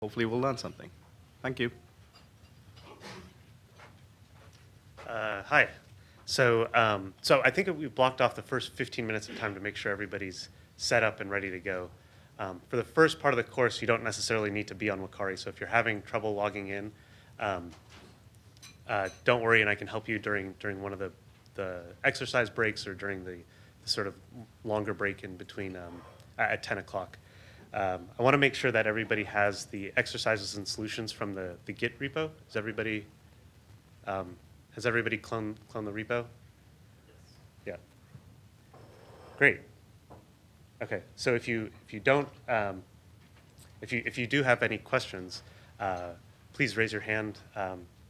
Hopefully we'll learn something. Thank you. Hi. So I think we blocked off the first 15 minutes of time to make sure everybody's set up and ready to go. For the first part of the course, you don't necessarily need to be on Wakari. So if you're having trouble logging in, don't worry, and I can help you during one of the exercise breaks or during the sort of longer break in between at 10 o'clock. I want to make sure that everybody has the exercises and solutions from the Git repo. Has everybody cloned the repo? Yes. Yeah. Great. Okay. So if you don't, if you do have any questions, please raise your hand.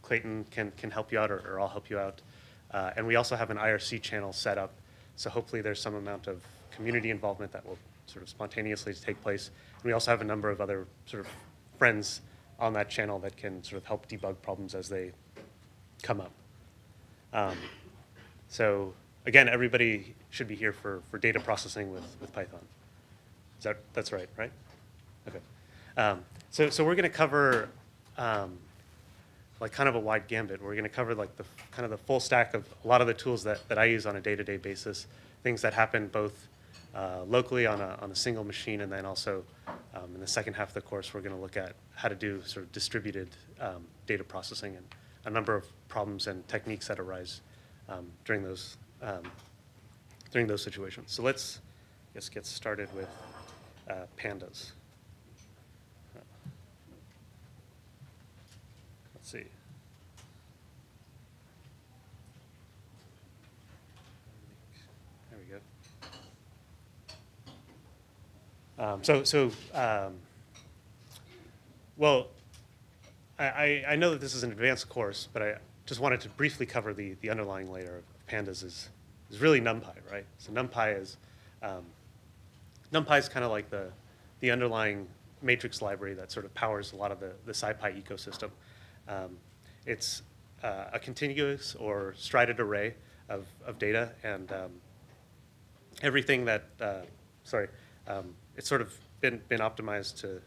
Clayton can help you out, or I'll help you out. And we also have an IRC channel set up, so hopefully there's some amount of community involvement that will sort of spontaneously take place. And we also have a number of other sort of friends on that channel that can sort of help debug problems as they come up. So again, everybody should be here for data processing with Python. That's right? Okay. So we're going to cover like kind of a wide gambit. We're going to cover like the kind of the full stack of a lot of the tools that I use on a day-to-day basis, things that happen both locally on a single machine, and then also in the second half of the course, we're going to look at how to do sort of distributed data processing and a number of problems and techniques that arise during those situations. So let's just get started with pandas. Let's see. There we go. Well, I know that this is an advanced course, but I just wanted to briefly cover the underlying layer of pandas is really NumPy, right? So NumPy is kind of like the underlying matrix library that sort of powers a lot of the SciPy ecosystem. It's a contiguous or strided array of data, and everything that it's sort of been optimized to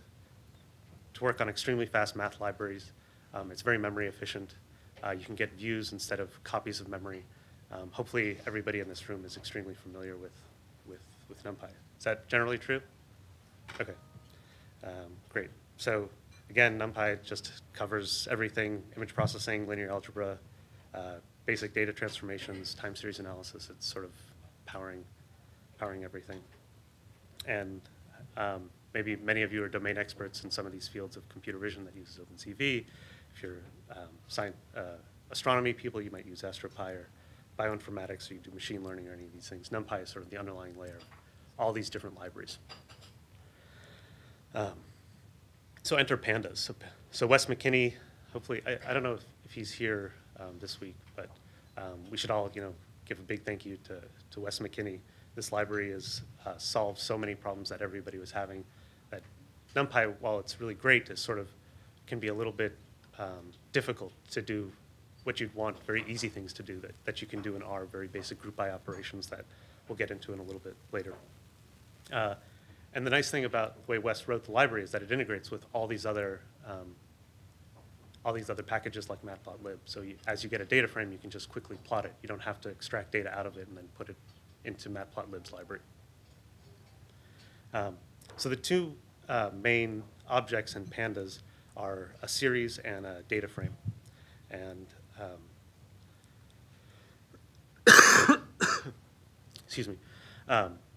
work on extremely fast math libraries. It's very memory efficient. You can get views instead of copies of memory. Hopefully everybody in this room is extremely familiar with NumPy. Is that generally true? Okay, great. So again, NumPy just covers everything: image processing, linear algebra, basic data transformations, time series analysis. It's sort of powering everything. And maybe many of you are domain experts in some of these fields of computer vision that uses OpenCV. If you're astronomy people, you might use AstroPy, or bioinformatics, or you do machine learning or any of these things. NumPy is sort of the underlying layer of all these different libraries. So enter pandas. So Wes McKinney, hopefully, I don't know if he's here this week, but we should all give a big thank you to Wes McKinney. This library has solved so many problems that everybody was having. That NumPy, while it's really great, is sort of can be a little bit difficult to do what you'd want, very easy things to do that you can do in R, very basic group by operations that we'll get into in a little bit later. And the nice thing about the way Wes wrote the library is that it integrates with all these other packages like matplotlib. So as you get a data frame, you can just quickly plot it. You don't have to extract data out of it and then put it into matplotlib's library. So the two main objects in pandas are a series and a data frame. And excuse me.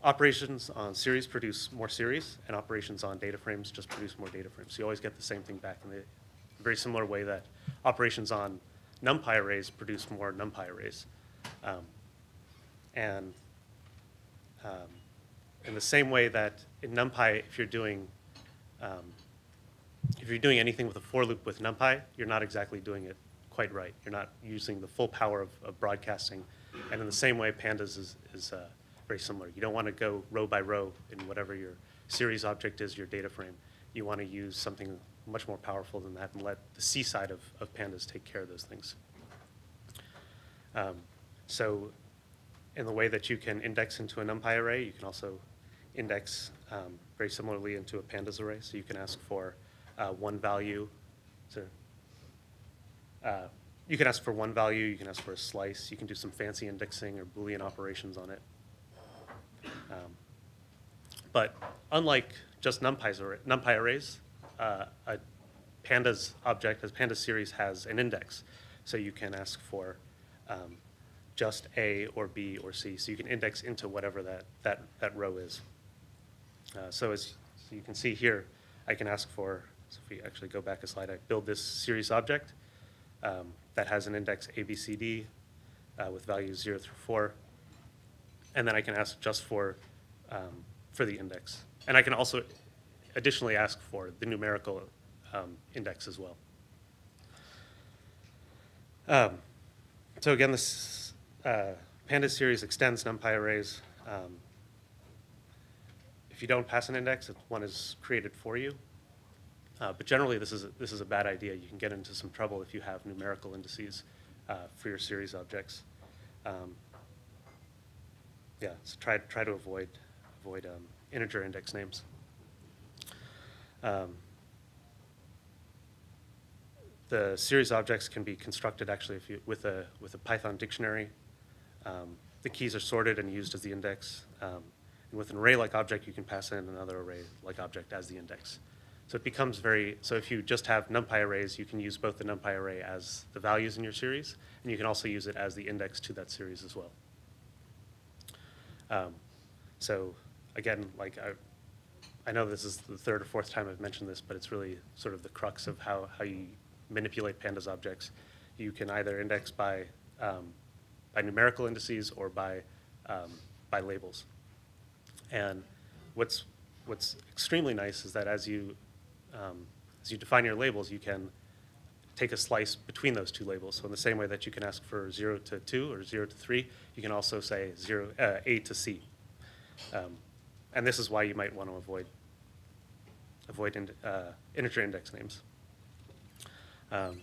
Operations on series produce more series, and operations on data frames just produce more data frames. So you always get the same thing back in the very similar way that operations on NumPy arrays produce more NumPy arrays. And in the same way that in NumPy, if you're doing anything with a for loop with NumPy, you're not exactly doing it quite right. You're not using the full power of broadcasting. And in the same way, pandas is very similar. You don't want to go row by row in whatever your series object is, your data frame. You want to use something much more powerful than that and let the C side of pandas take care of those things. So in the way that you can index into a NumPy array, you can also index very similarly into a pandas array. So you can ask for one value. So you can ask for one value. You can ask for a slice. You can do some fancy indexing or Boolean operations on it. But unlike just NumPy arrays, a Pandas object, as Panda Series, has an index. So you can ask for just A or B or C. So you can index into whatever that row is. So you can see here, I can ask for, so if we actually go back a slide, I build this series object that has an index A, B, C, D with values 0 through 4. And then I can ask just for the index. And I can also additionally ask for the numerical index as well. So again, this Panda series extends NumPy arrays. If you don't pass an index, one is created for you. But generally, this is a bad idea. You can get into some trouble if you have numerical indices for your series objects. Yeah, so try to avoid integer index names. The series objects can be constructed actually with a Python dictionary. The keys are sorted and used as the index. And with an array-like object, you can pass in another array-like object as the index. So it becomes so if you just have NumPy arrays, you can use both the NumPy array as the values in your series, and you can also use it as the index to that series as well. So again, like I know this is the third or fourth time I've mentioned this, but it's really sort of the crux of how you manipulate Pandas objects. You can either index by numerical indices or by labels. And what's extremely nice is that as you define your labels, you can take a slice between those two labels. So in the same way that you can ask for 0 to 2 or 0 to 3, you can also say A to C. And this is why you might want to avoid integer index names. And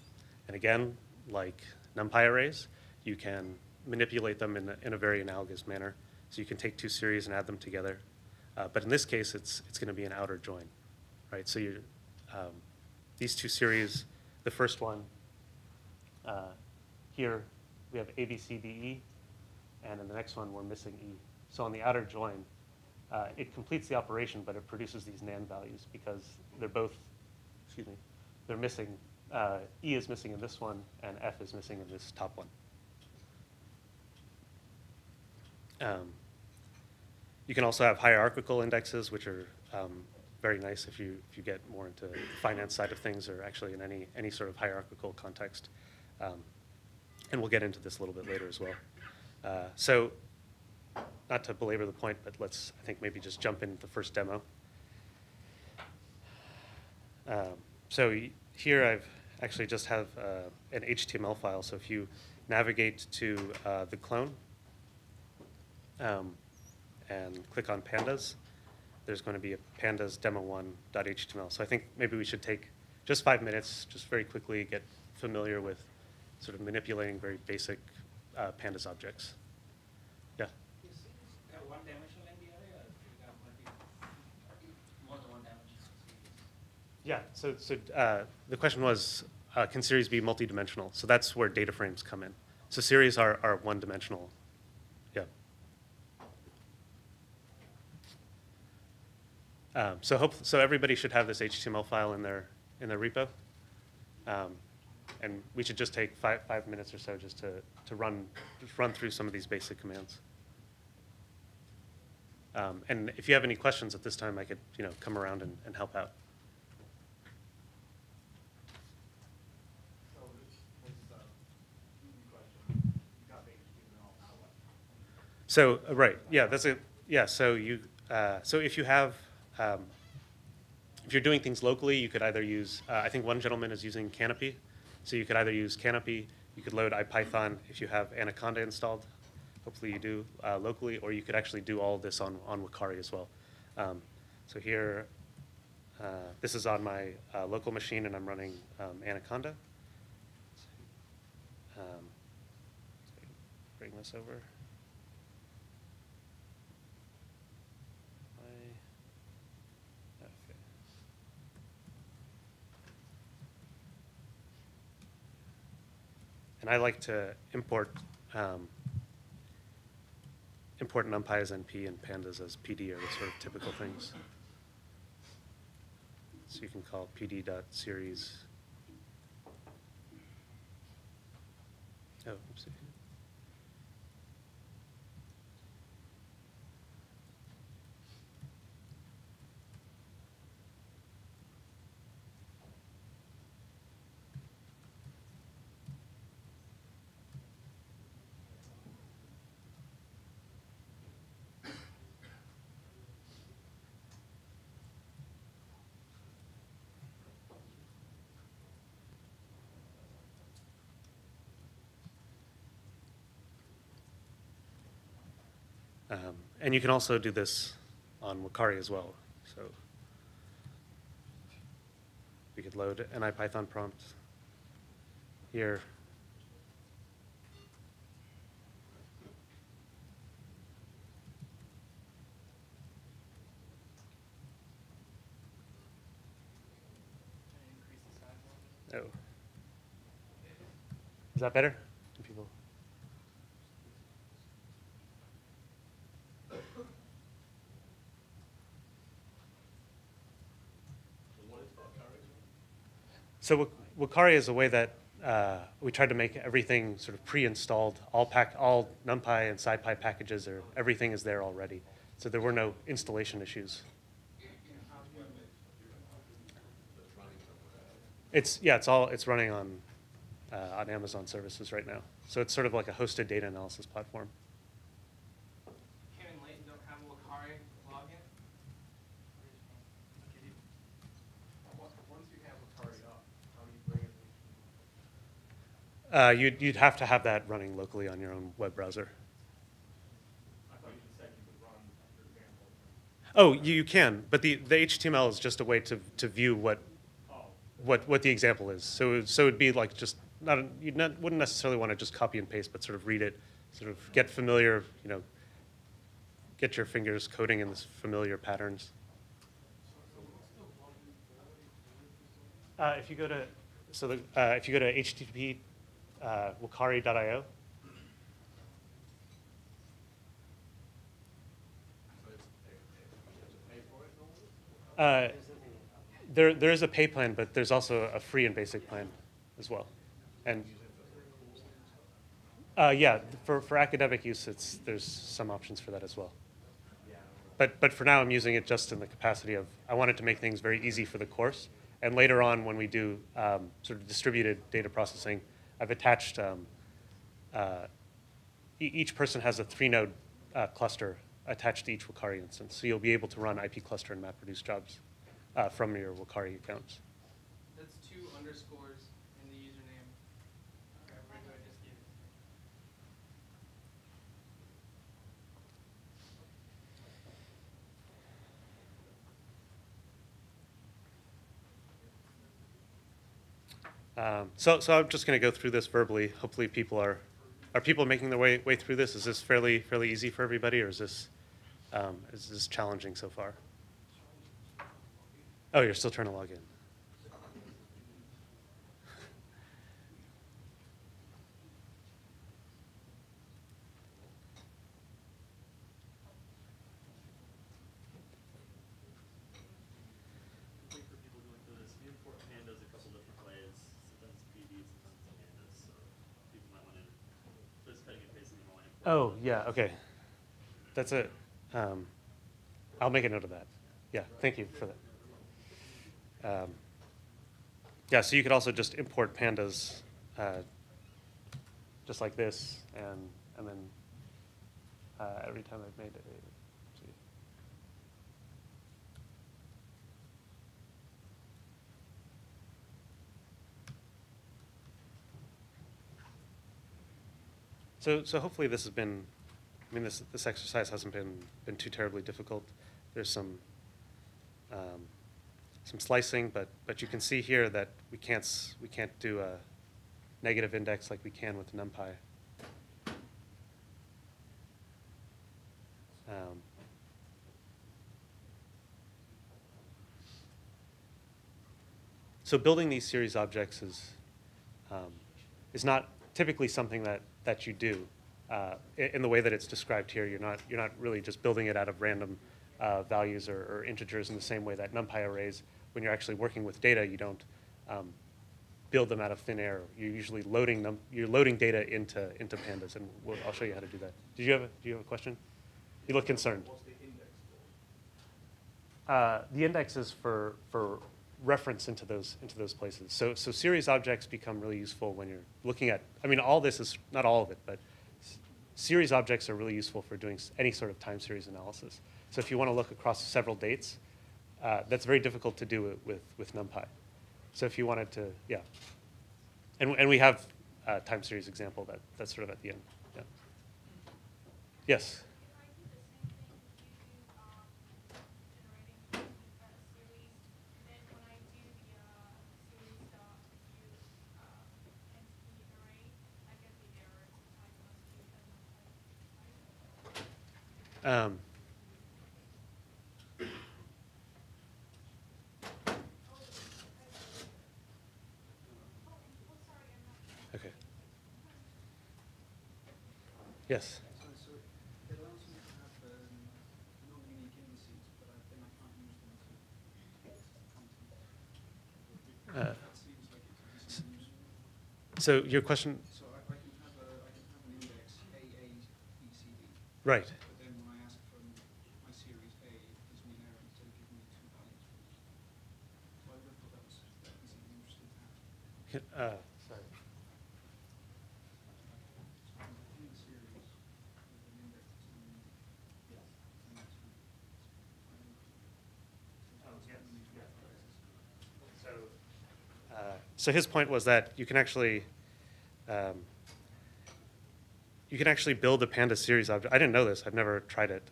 again, like NumPy arrays, you can manipulate them in a very analogous manner. So you can take two series and add them together. But in this case, it's going to be an outer join, right? So these two series, the first one, here we have A, B, C, D, E, and in the next one we're missing E. So on the outer join, it completes the operation, but it produces these NaN values because they're both, they're missing. E is missing in this one, and F is missing in this top one. You can also have hierarchical indexes, which are very nice if you get more into the finance side of things, or actually in any sort of hierarchical context. And we'll get into this a little bit later as well. So, not to belabor the point, but let's, I think, maybe just jump into the first demo. So here I've actually just have an HTML file. So if you navigate to the clone and click on Pandas, there's going to be a pandas demo1.html. So I think maybe we should take just 5 minutes, just very quickly get familiar with sort of manipulating very basic Pandas objects. Yeah? Is it one dimensional in the array, or do you have more than one dimension? Yeah, so the question was, can series be multidimensional? So that's where data frames come in. So series are one-dimensional. Yeah. So everybody should have this HTML file in their repo, and we should just take five minutes or so just to run through some of these basic commands. And if you have any questions at this time, I could come around and help out. So right, yeah, that's it. Yeah, so so if you have if you're doing things locally, you could either use, I think one gentleman is using Canopy. So you could either use Canopy, you could load IPython if you have Anaconda installed. Hopefully you do locally, or you could actually do all of this on Wakari as well. So here, this is on my local machine, and I'm running Anaconda. Bring this over. And I like to import import NumPy as NP and Pandas as PD are the sort of typical things. So you can call pd.series. Oh, oopsie. And you can also do this on Wakari as well. So we could load an IPython prompt here. Oh. Is that better? People. So Wakari is a way that we tried to make everything sort of pre-installed. All NumPy and SciPy packages, everything is there already. So there were no installation issues. It's running on Amazon services right now. So it's sort of like a hosted data analysis platform. Ken and Layton don't have a Wakari login? Once you have Wakari up, how do you bring it? You'd have to have that running locally on your own web browser. I thought you just said you could run, for example. Oh, you can, but the HTML is just a way to view what the example is. So it'd be like just wouldn't necessarily want to just copy and paste, but sort of read it, sort of get familiar, get your fingers coding in this familiar patterns. If you go to http wakari.io. There is a pay plan, but there's also a free and basic plan as well. And yeah, for academic use, there's some options for that as well. But for now, I'm using it just in the capacity of I wanted to make things very easy for the course. And later on, when we do sort of distributed data processing, I've attached each person has a 3-node cluster attached to each Wakari instance. So you'll be able to run IPcluster and MapReduce jobs from your Wakari accounts. That's 2 underscores in the username. Where do I just give it? So I'm just going to go through this verbally. Hopefully, are people making their way through this? Is this fairly easy for everybody, or is this challenging so far? Oh, you're still trying to log in. For people going through this, we import pandas a couple different ways. Sometimes PD, sometimes pandas. So people might want to just cutting and pasting them all in. Oh, yeah, okay. That's it. I'll make a note of that. Yeah, thank you for that. Yeah, so you could also just import pandas just like this, and then every time I've made it. So hopefully this has been, this exercise hasn't been too terribly difficult. There's some slicing, but you can see here that we can't do a negative index like we can with NumPy. So building these series objects is not typically something that you do in the way that it's described here. You're not really just building it out of random values or integers in the same way that NumPy arrays. When you're actually working with data, you don't build them out of thin air. You're usually loading them. You're loading data into Pandas, and I'll show you how to do that. Do you have a question? You look concerned. What's the index for? The index is for reference into those places. So series objects become really useful when you're looking at. I mean, all this is not all of it, but series objects are really useful for doing any sort of time series analysis. So if you want to look across several dates, that's very difficult to do with NumPy. So if you wanted to, yeah. And we have a time series example that's sort of at the end. Yeah. Yes? If I do the same thing you do generating series, then when I do the series view entity array, I get the error. I must do that. Okay. Yes? So it allows me to have non-unique indices, but then I can't use them to that seems like it could be something useful. So your question? So I can have an index AABCD. Right. But then when I ask for my series A, it gives me an error instead of giving me two values. So I would have thought that was something interesting to have. Sorry. In the series, with an index that's non-unique. And that's So his point was that you can actually build a Panda Series object. I didn't know this. I've never tried it.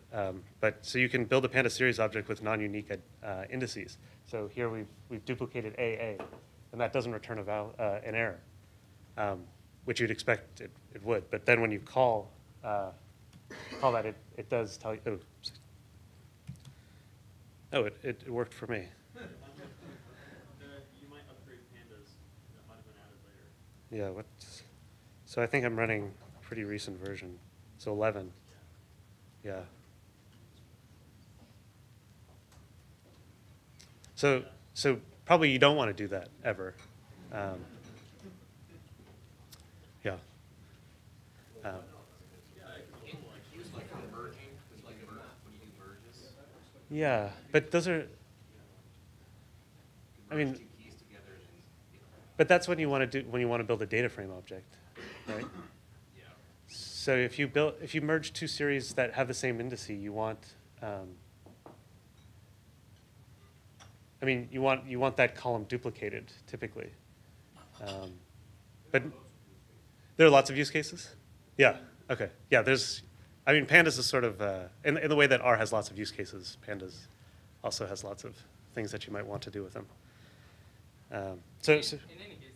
But so you can build a Panda Series object with non-unique indices. So here we've duplicated AA, and that doesn't return an error, which you'd expect it would. But then when you call that, it does tell you. Oh, it worked for me. You might upgrade Pandas. That might have been added later. Yeah. So I think I'm running a pretty recent version. So 11. Yeah. So probably you don't want to do that ever. Yeah. Yeah, but those are. I mean, but that's when you want to build a DataFrame object, right? Yeah. So if you merge two series that have the same indice, you want. I mean, you want that column duplicated typically, but there are lots of use cases. Yeah. Okay. Yeah. I mean, Pandas is sort of in the way that R has lots of use cases. Pandas also has lots of things that you might want to do with them. In any case,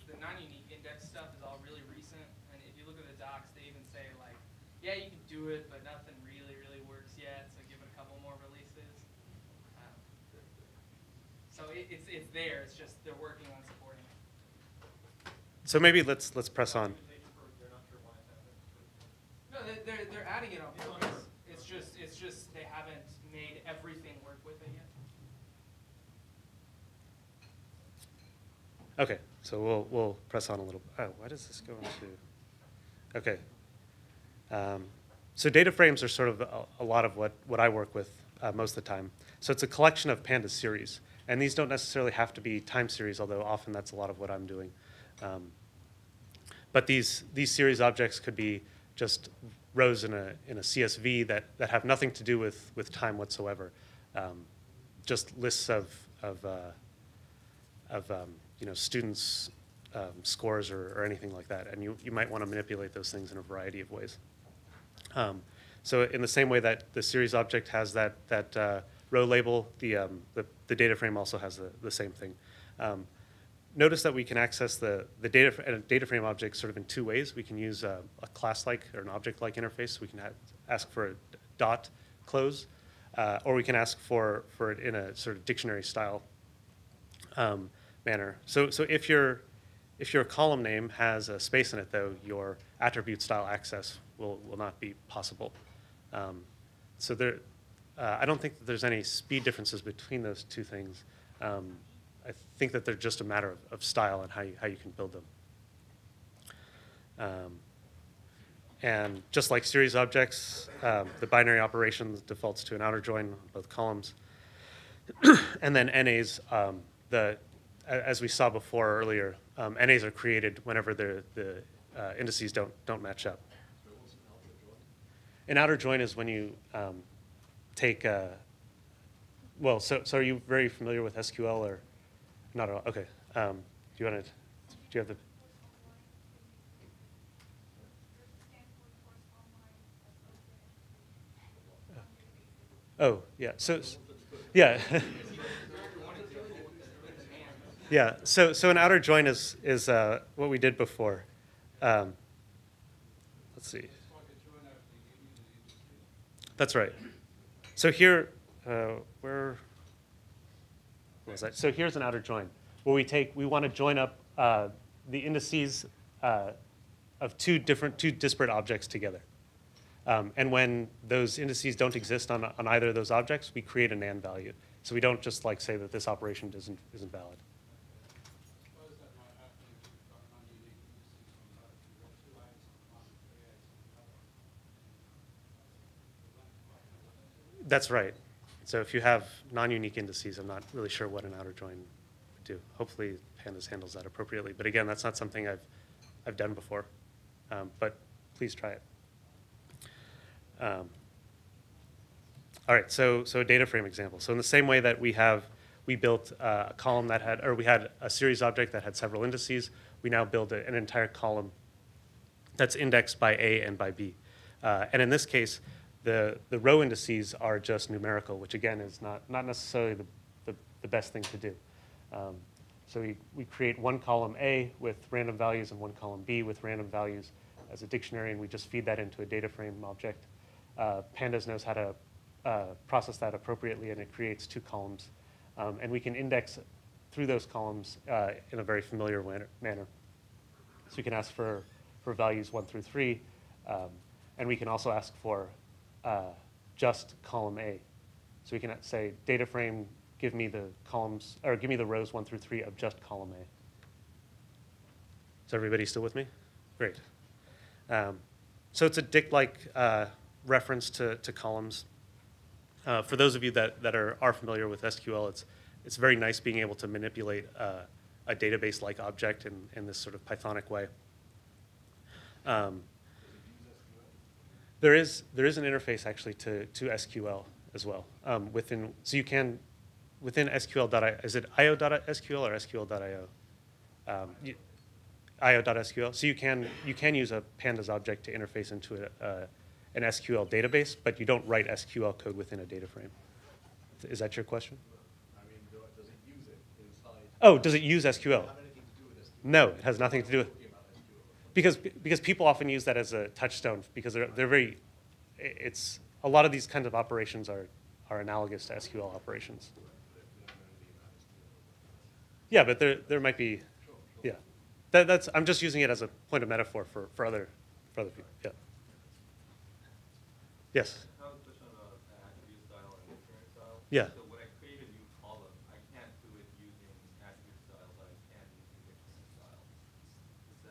the non-unique index stuff is all really recent, and if you look at the docs, they even say like, yeah, you can do it, but nothing really works yet. So give it a couple more releases. So it's there. It's just they're working on supporting it. So maybe let's press on. No, they're adding it on purpose. It's just they haven't made everything work with it yet. Okay, so we'll press on a little. Oh, why does this go into? Okay. So data frames are sort of a lot of what I work with most of the time. So it's a collection of Panda series, and these don't necessarily have to be time series, although often that's a lot of what I'm doing. But these series objects could be just rows in a CSV that have nothing to do with time whatsoever. Just lists of students' scores or anything like that, and you might want to manipulate those things in a variety of ways. So in the same way that the series object has that row label, the data frame also has the same thing. Notice that we can access the data frame object sort of in two ways. We can use a class-like or an object-like interface. We can ask for a dot close, or we can ask for it in a sort of dictionary style manner. So if you're if your column name has a space in it, though, your attribute style access will not be possible. So there, I don't think that there's any speed differences between those two things. I think that they're just a matter of style and how you can build them. And just like series objects, the binary operation defaults to an outer join on both columns. And then NAs, as we saw before earlier, NAs are created whenever the indices don't match up. An outer join is when you take well, so are you very familiar with SQL or not at all? Okay. Do you have the? Oh, yeah. So, yeah. Yeah. So an outer join is what we did before. Let's see. That's right. So here, where was that? So here's an outer join where we want to join up the indices of two disparate objects together. And when those indices don't exist on either of those objects, we create a NaN value. So we don't just like say that this operation isn't valid. That's right. So if you have non-unique indices, I'm not really sure what an outer join would do. Hopefully Pandas handles that appropriately. But again, that's not something I've done before. But please try it. All right, so a data frame example. So in the same way that we built a column that had, or we had a series object that had several indices, we now build an entire column that's indexed by A and by B. And in this case, the row indices are just numerical, which again is not necessarily the best thing to do. So we create one column A with random values and one column B with random values as a dictionary, and we just feed that into a data frame object. Pandas knows how to process that appropriately, and it creates two columns. And we can index through those columns in a very familiar manner. So we can ask for values 1 through 3, and we can also ask for just column A. So we can say, data frame, give me the columns, or give me the rows 1 through 3 of just column A. Is everybody still with me? Great. So it's a dict-like reference to columns. For those of you that are familiar with SQL, it's very nice being able to manipulate a database-like object in this sort of Pythonic way. There is an interface actually to SQL as well. So you can within SQL.io, is it io.sql or sql.io? io.sql. So you can use a Pandas object to interface into an SQL database, but you don't write SQL code within a data frame. Is that your question? I mean, does it use it inside? Oh, does it use SQL? Does it have anything to do with SQL? No, it has nothing to do with. Because people often use that as a touchstone because they're very. It's a lot of these kinds of operations are analogous to SQL operations. Yeah, but there might be. Yeah, that's. I'm just using it as a point of metaphor for other people. Yeah. Yes. I have a question about attribute style and dictionary style. Yeah. So when I create a new column, I can't do it using attribute style, but I can using dictionary style. Is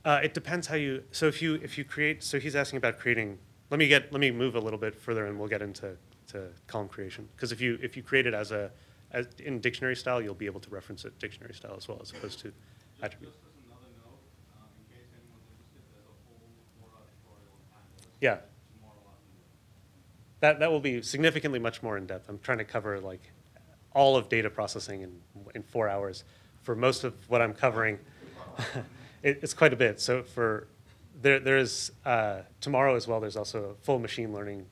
that? It depends how you. So if you create. So he's asking about creating. Let me move a little bit further, and we'll get into column creation. Because if you create it as in dictionary style, you'll be able to reference it dictionary style as well, as opposed to attribute. Just as another note, in case anyone's interested, there's a whole 4-hour tutorial on Pandas. Yeah. Tomorrow afternoon. That will be significantly much more in depth. I'm trying to cover like all of data processing in 4 hours. For most of what I'm covering, it's quite a bit. So there is tomorrow as well. There's also full machine learning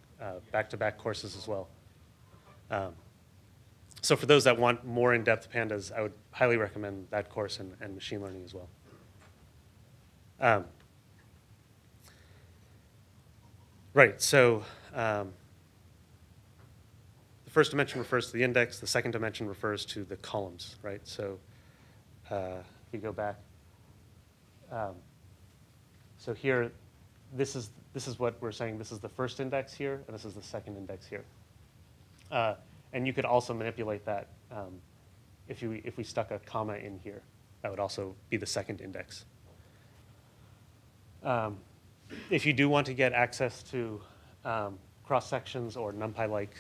back-to-back courses as well. So for those that want more in-depth Pandas, I would highly recommend that course and machine learning as well. Right. So. The first dimension refers to the index. The second dimension refers to the columns, right? So if you go back. So here, this is what we're saying. This is the first index here, and this is the second index here. And you could also manipulate that if we stuck a comma in here. That would also be the second index. If you do want to get access to cross-sections or NumPy-like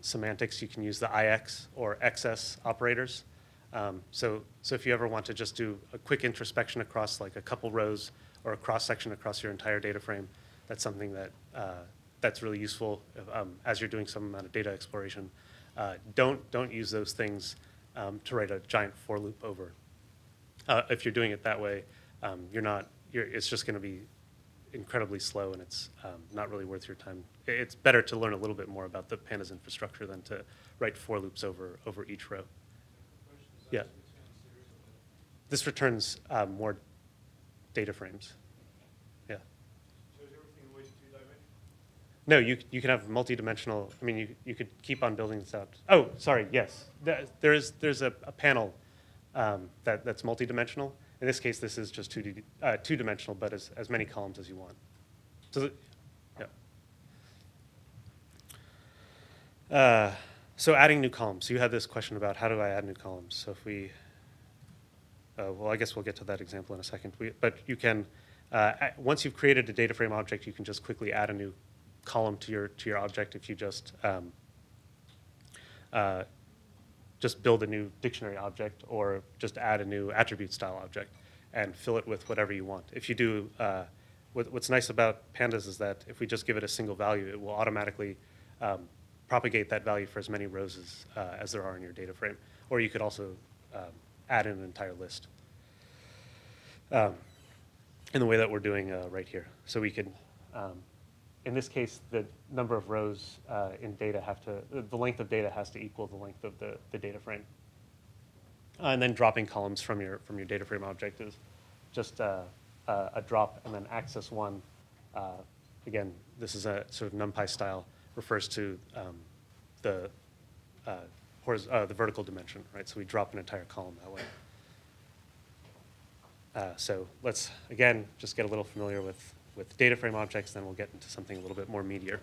semantics, you can use the IX or XS operators. So if you ever want to just do a quick introspection across like a couple rows or a cross-section across your entire data frame, that's something that that's really useful as you're doing some amount of data exploration. Don't use those things to write a giant for loop over. If you're doing it that way, it's just going to be incredibly slow, and it's not really worth your time. It's better to learn a little bit more about the Pandas infrastructure than to write for loops over each row. Yeah. This returns more data frames. Yeah. So is everything always two-dimensional? No, you can have multi-dimensional. I mean, you could keep on building this out. Oh, sorry. Yes, there's a panel that's multi-dimensional. In this case, this is just two-dimensional, but as many columns as you want. So, yeah. So adding new columns. So you had this question about how do I add new columns. So if we, well, I guess we'll get to that example in a second. But you can, once you've created a data frame object, you can just quickly add a new column to your object if you just build a new dictionary object or just add a new attribute style object and fill it with whatever you want. If you do, what's nice about Pandas is that if we just give it a single value, it will automatically propagate that value for as many rows as there are in your data frame. Or you could also add in an entire list in the way that we're doing right here. So we can, in this case, the number of rows in data the length of data has to equal the length of the data frame. And then dropping columns from your data frame object is just a drop and then axis one. Again, this is a sort of NumPy style, refers to the vertical dimension, right? So we drop an entire column that way. So let's, again, just get a little familiar with data frame objects, then we'll get into something a little bit more meatier.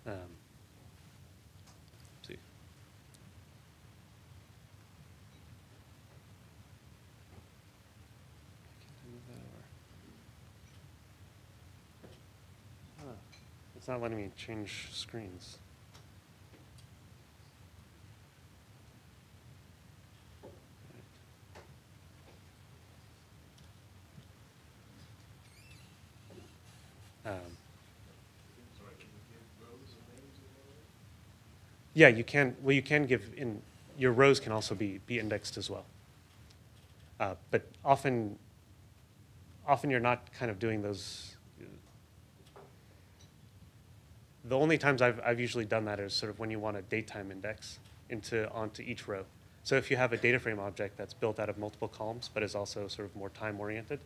Let's see. It's not letting me change screens. Yeah, you can. Well, you can give in. Your rows can also be indexed as well. But often you're not kind of doing those. The only times I've usually done that is sort of when you want a datetime index onto each row. So if you have a data frame object that's built out of multiple columns, but is also sort of more time oriented,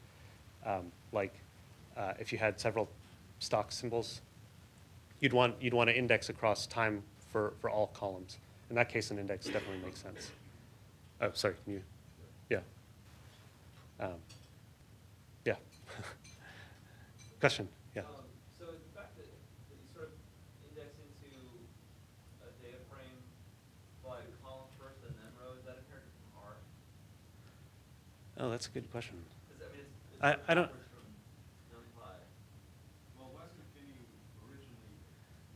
like if you had several stock symbols, you'd want to index across time for all columns. In that case, an index definitely makes sense. Oh, sorry, can you? Yeah. Yeah. Question? Yeah. So the fact that you sort of index into a data frame by column first and then row, is that inherited from R? Oh, that's a good question. I mean, it's I don't. from NumPy. Well, why did you originally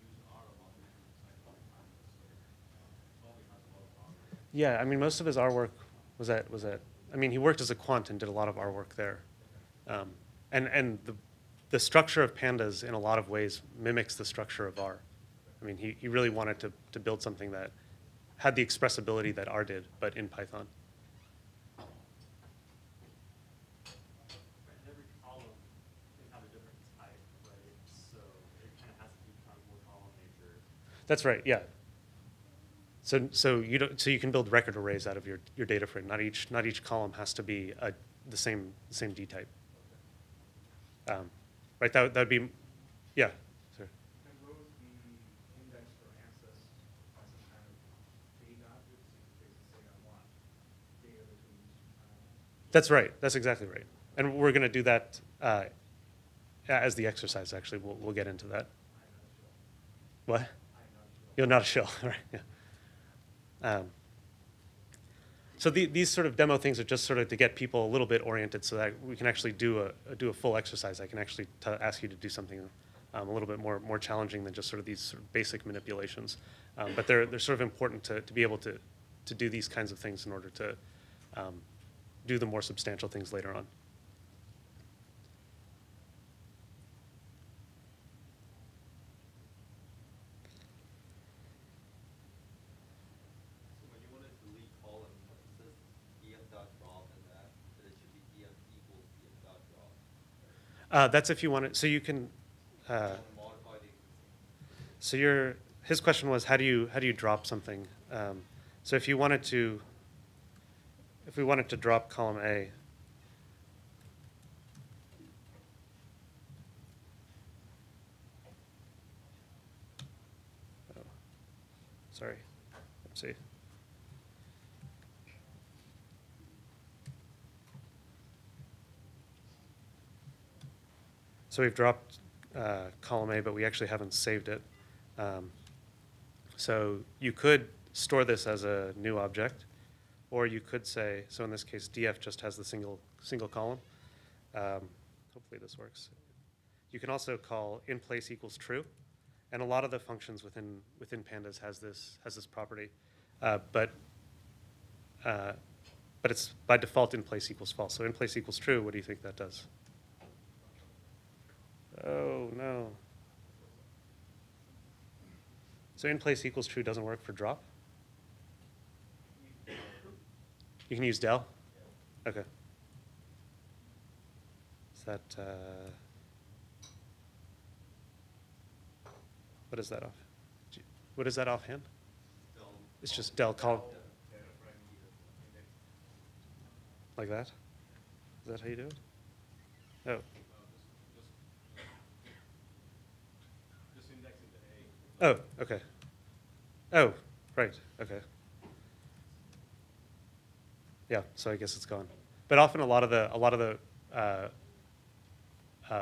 use R about making SciPy2013? So probably has a lot of R. Yeah, I mean, most of his R work was at. I mean, he worked as a quant and did a lot of R work there, and the structure of Pandas in a lot of ways mimics the structure of R. I mean, he really wanted to build something that had the expressibility that R did, but in Python. And every column can have a different type, right? So it kind of has to be kind of more column nature. That's right. Yeah. So you can build record arrays out of your data frame. Not each column has to be the same D type. Right, that would be, yeah. Sorry. Can rows be indexed or accessed by some kind of data object? So you basically say I want data between these two columns. That's right. That's exactly right. And we're going to do that as the exercise, actually. We'll get into that. What? You're not a shell, right? Yeah. So these sort of demo things are just sort of to get people a little bit oriented so that we can actually do a full exercise. I can actually ask you to do something a little bit more challenging than just sort of these sort of basic manipulations. But they're sort of important to be able to do these kinds of things in order to do the more substantial things later on. So when you want to delete column, it says df.drop and that it should be df equals df.drop. That's if you want it. So you can. Modify the existing. So his question was, how do you drop something? So if we wanted to drop column A, oh, sorry, let's see. So we've dropped column A, but we actually haven't saved it. So you could store this as a new object, or you could say, so in this case, df just has the single column. Hopefully this works. You can also call in place equals true, and a lot of the functions within Pandas has this property, but it's by default in place equals false. So in place equals true. What do you think that does? Oh no. So in place equals true doesn't work for drop? You can use del? Okay. Is that, what is that off? What is that offhand? It's just del column. Like that? Is that how you do it? Oh. Just indexing to A. Oh, okay. Oh, right, okay. Yeah, so I guess it's gone. But often a lot of the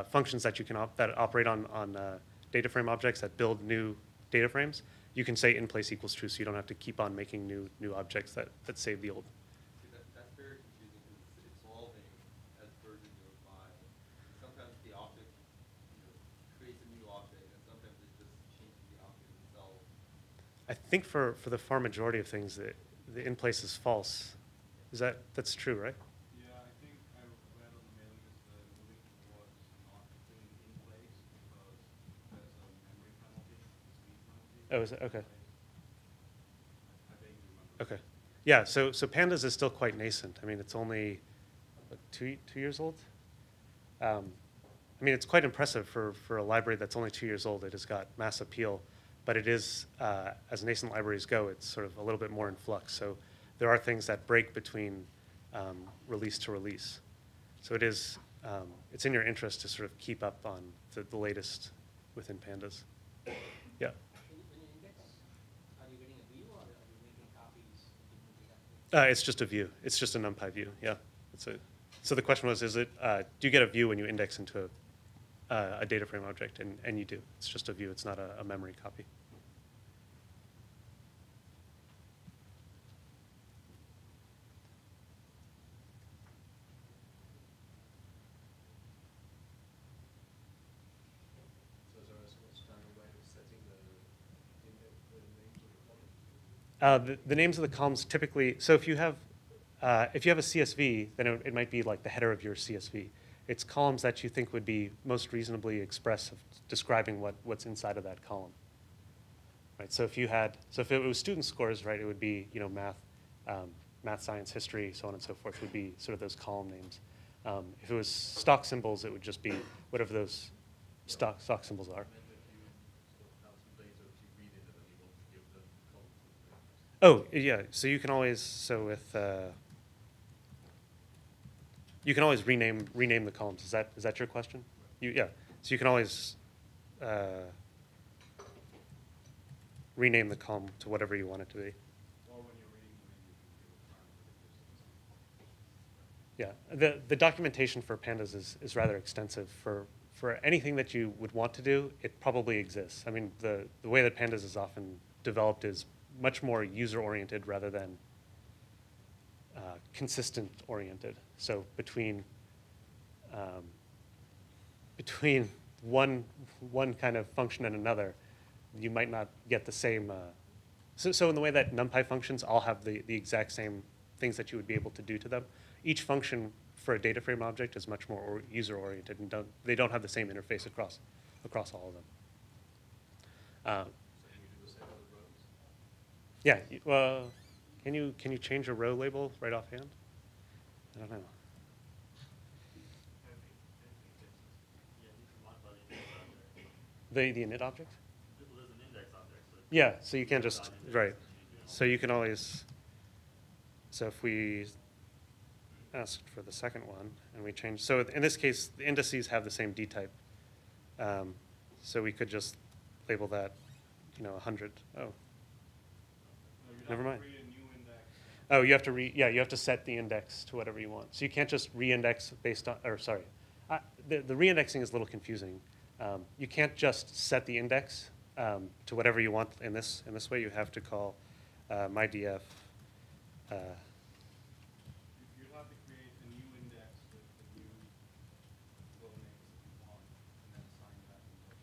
functions that you can that operate on DataFrame objects that build new data frames, you can say in place equals true, so you don't have to keep on making new objects that save the old. See, that's very confusing because it's evolving as version goes by. Sometimes the object creates a new object, and sometimes it just changes the object itself. I think for the far majority of things, the in place is false. That's true, right? Yeah, I think I read on the mailing list that the link was not in place because there's a memory penalty, speed penalty. Oh, is it? Okay. I vaguely remember. Okay. Yeah, so Pandas is still quite nascent. I mean, it's only what, two years old? I mean, it's quite impressive for a library that's only 2 years old. It has got mass appeal, but it is, as nascent libraries go, it's sort of a little bit more in flux. So there are things that break between release to release. So it is, it's in your interest to sort of keep up on the latest within Pandas. Yeah. When you index, are you getting a view or are you making copies of different data? It's just a view. It's just a NumPy view. Yeah. That's it. So the question was, do you get a view when you index into a data frame object? And you do. It's just a view. It's not a memory copy. The names of the columns typically, so if you have a CSV, then it might be like the header of your CSV. It's columns that you think would be most reasonably expressive, describing what's inside of that column. Right. So if it was student scores, right, it would be math, science, history, so on and so forth would be sort of those column names. If it was stock symbols, it would just be whatever those stock symbols are. Oh, yeah, so you can always, you can always rename the columns. Is that your question? Yeah. So you can always rename the column to whatever you want it to be. Or when you're reading, you give a parameter Yeah. The documentation for pandas is rather extensive. For anything that you would want to do, it probably exists. I mean, the way that pandas is often developed is much more user-oriented rather than consistent-oriented. So between one kind of function and another, you might not get the same. So in the way that NumPy functions all have the exact same things that you would be able to do to them, each function for a DataFrame object is much more user-oriented, and they don't have the same interface across all of them. Yeah. Well, can you change a row label right offhand? I don't know. Yeah, you can modify the index object. The init object? Well, there's an index object. So Yeah. So you can't click just on index right. and change it. So you can always. So if we asked for the second one and we change, so in this case the indices have the same D type. So we could just label that, 100. Oh. Never mind. Oh, you have to you have to set the index to whatever you want. So you can't just re-index based on, or sorry, the re-indexing is a little confusing. You can't just set the index to whatever you want in this way. You have to call mydf. You have to create a new index with the new row names that you want, and then assign that index.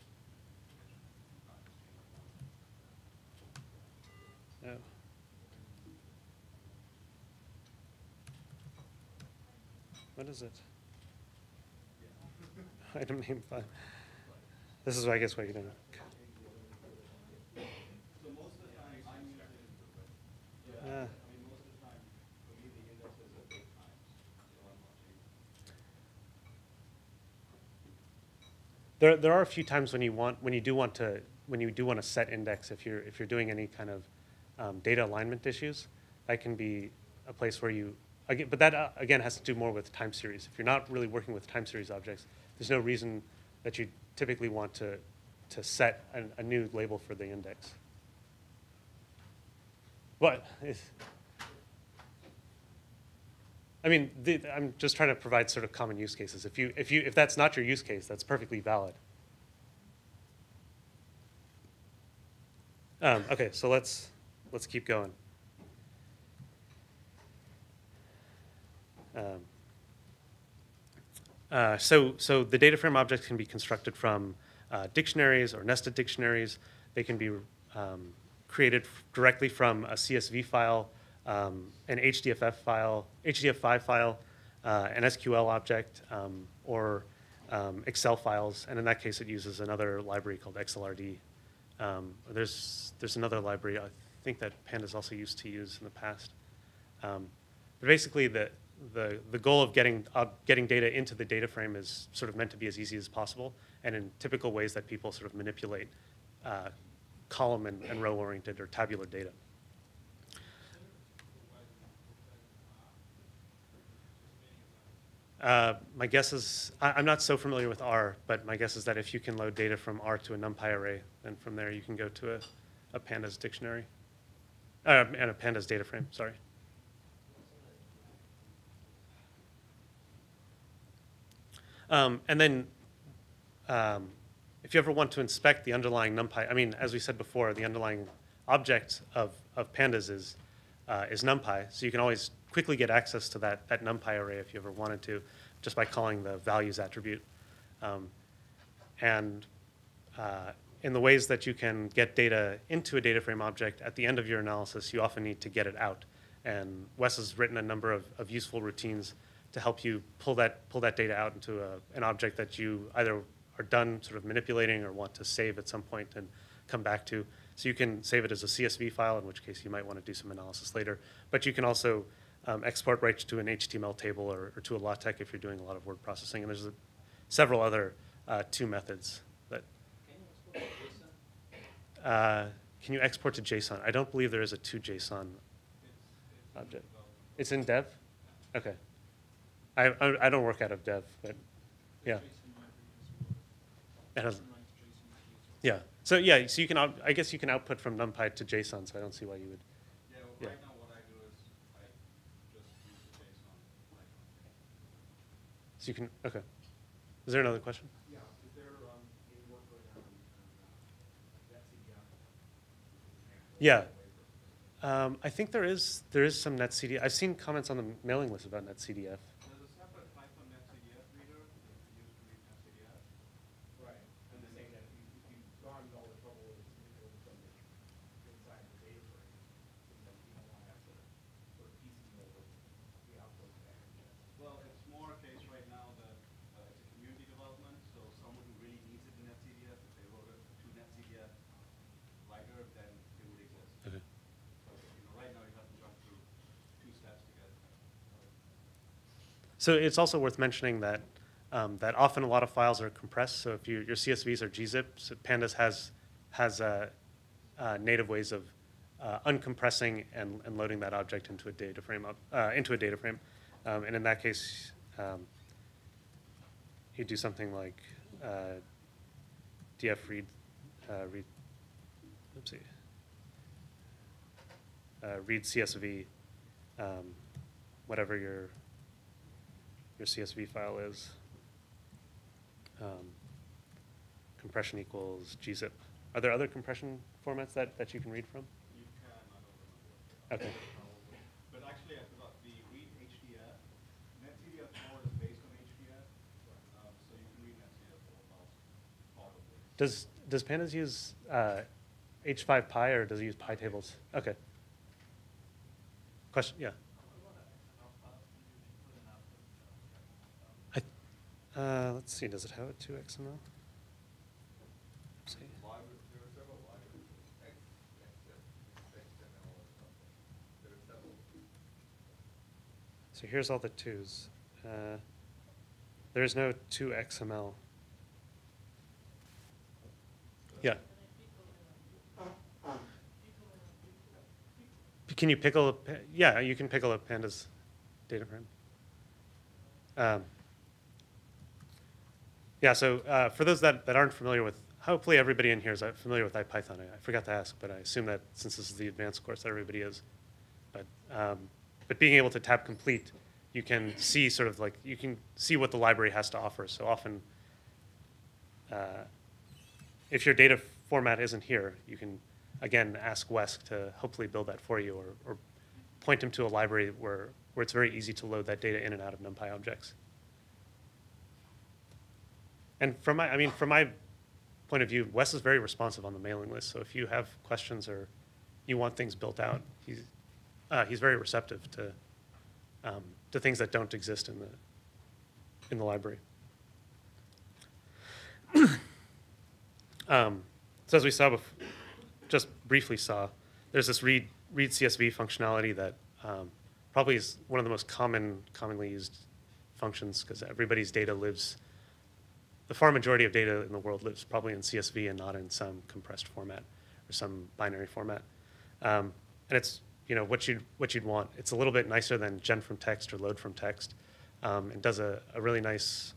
Not just change one. Oh. What is it? Item name 5. This is, I guess, what you're doing. So most of the time, I'm using, Yeah. most of the time, for me, the indexes are big times, so I'm not changing. There are a few times when you do want to set index if you're doing any kind of data alignment issues. That can be a place where but that again has to do more with time series. If you're not really working with time series objects, there's no reason that you typically want to set a new label for the index. But I'm just trying to provide sort of common use cases. If that's not your use case, that's perfectly valid. Okay, so let's keep going. So the DataFrame objects can be constructed from dictionaries or nested dictionaries. They can be created directly from a CSV file, an HDF5 file, an SQL object, or Excel files. And in that case, it uses another library called XLRD. There's another library I think that Pandas also used to use in the past. But basically, the goal of getting data into the data frame is sort of meant to be as easy as possible, and in typical ways that people sort of manipulate column and row-oriented or tabular data. My guess is, I'm not so familiar with R, but my guess is that if you can load data from R to a NumPy array, then from there you can go to a Pandas dictionary, and a Pandas data frame, sorry. And then if you ever want to inspect the underlying NumPy, as we said before, the underlying object of Pandas is NumPy, so you can always quickly get access to that NumPy array if you ever wanted to, just by calling the values attribute. In the ways that you can get data into a data frame object, at the end of your analysis, you often need to get it out. And Wes has written a number of useful routines to help you pull that data out into an object that you either are done sort of manipulating or want to save at some point and come back to. So you can save it as a CSV file, in which case you might want to do some analysis later. But you can also export right to an HTML table or to a LaTeX if you're doing a lot of word processing. And there's several other two methods that. Can you export to JSON? I don't believe there is a to.json object. It's in dev? Okay. I don't work out of dev, but yeah. It has. Nice JSON fields. Yeah. So yeah. So you can. I guess you can output from NumPy to JSON. So I don't see why you would. Yeah, well, Yeah. right now what I do is I just use the JSON Python. So you can. Okay. Is there another question? Yeah, is there any work going on NetCDF? Yeah. I think there is some NetCDF. I've seen comments on the mailing list about NetCDF. There's a separate Python NetCDF reader that you use to read NetCDF. Right, I'm just saying that if you've gone to all the trouble of manipulating something inside the DataFrame, then you don't want to have to sort of piecemeal the output back. Well, it's more a case right now that it's a community development, so someone who really needs it in NetCDF, if they wrote it to NetCDF lighter, then it would exist. Okay. But right now you have to jump through 2 steps to get it. So it's also worth mentioning that that often a lot of files are compressed. So if your CSVs are gzip, so Pandas has native ways of uncompressing and loading that object into a data frame. And in that case, you do something like df read read CSV, whatever your CSV file is. Compression equals gzip. Are there other compression formats that you can read from? You can, I don't remember what they are. Okay. But actually, I forgot, the read HDF, NetCDF core is based on HDF, so you can read NetCDF files probably. Does Pandas use H5Py or does it use Py tables? Okay. Question? Yeah. Let's see. Does it have a 2XML? Let's see. There are several libraries, XML or something. There are several. So here's all the 2s. There is no 2XML. Yeah. Can you pickle? Yeah, you can pickle a Pandas data frame. Yeah, so for those that aren't familiar with, hopefully everybody in here is familiar with IPython. I forgot to ask, but I assume that since this is the advanced course, that everybody is. But being able to tab complete, you can see sort of like, you can see what the library has to offer. So often, if your data format isn't here, you can, again, ask Wesk to hopefully build that for you, or point him to a library where it's very easy to load that data in and out of NumPy objects. And from my point of view, Wes is very responsive on the mailing list. So if you have questions or you want things built out, he's very receptive to things that don't exist in the library. So as we saw, just briefly saw, there's this read CSV functionality that probably is one of the most commonly used functions because everybody's data lives. The far majority of data in the world lives probably in CSV and not in some compressed format or some binary format. And it's what you'd want. It's a little bit nicer than gen from text or load from text. It does a really nice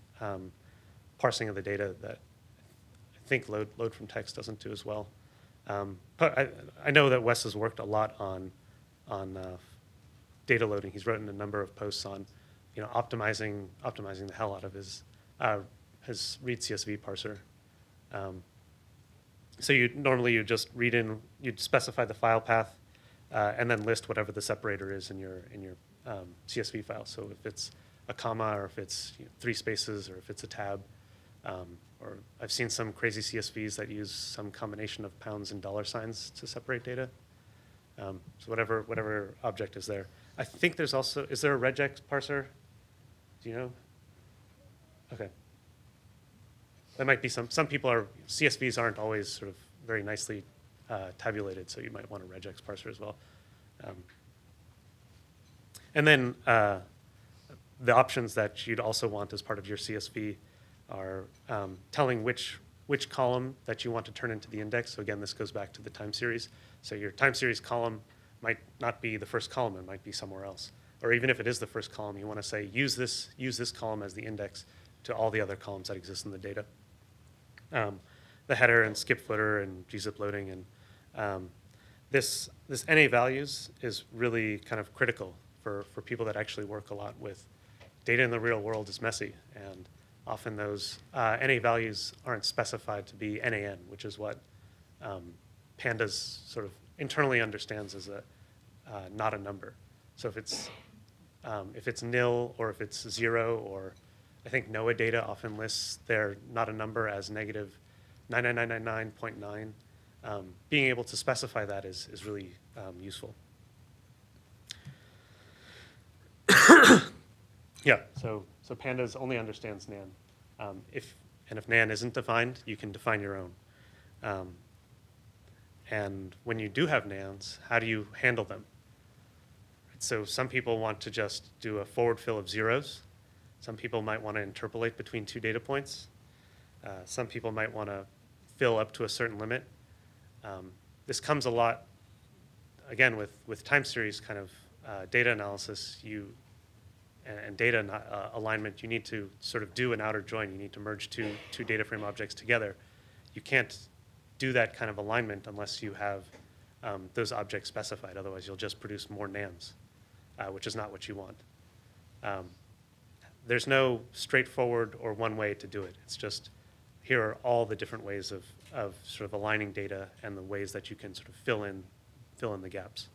parsing of the data that I think load from text doesn't do as well. But I know that Wes has worked a lot on data loading. He's written a number of posts on optimizing the hell out of his read CSV parser. So you just read in, you'd specify the file path, and then list whatever the separator is in your CSV file. So if it's a comma, or if it's 3 spaces, or if it's a tab, or I've seen some crazy CSVs that use some combination of pounds and $signs to separate data. So whatever object is there. I think there's also, is there a regex parser? Do you know? Okay. There might be some people CSVs aren't always sort of very nicely tabulated, so you might want a regex parser as well. And then the options that you'd also want as part of your CSV are telling which column that you want to turn into the index. So again, this goes back to the time series. So your time series column might not be the first column, it might be somewhere else. Or even if it is the first column, you want to say use this column as the index to all the other columns that exist in the data. the header and skip footer and gzip loading. And this NA values is really kind of critical for people that actually work a lot with data in the real world is messy. And often those NA values aren't specified to be NaN, which is what Pandas sort of internally understands as not a number. So if it's nil or if it's 0, or I think NOAA data often lists their not a number as negative 99999.9. Being able to specify that is really useful. Yeah, so Pandas only understands NaN. If NaN isn't defined, you can define your own. And when you do have NaNs, how do you handle them? So some people want to just do a forward fill of zeros. Some people might want to interpolate between 2 data points. Some people might want to fill up to a certain limit. This comes a lot, again, with time series kind of data analysis and data alignment. You need to sort of do an outer join. You need to merge two data frame objects together. You can't do that kind of alignment unless you have those objects specified. Otherwise, you'll just produce more NaNs, which is not what you want. There's no straightforward or one way to do it. It's just here are all the different ways of sort of aligning data and the ways that you can sort of fill in the gaps.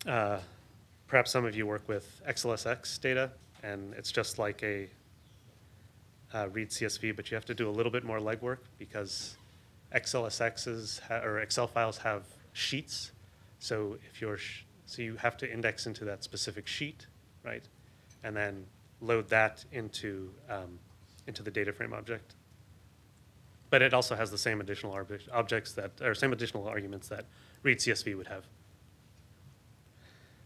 Perhaps some of you work with XLSX data, and it's just like a read CSV, but you have to do a little bit more legwork because XLSXs or Excel files have sheets. So so you have to index into that specific sheet, right, and then load that into the data frame object. But it also has the same additional objects same additional arguments that read CSV would have.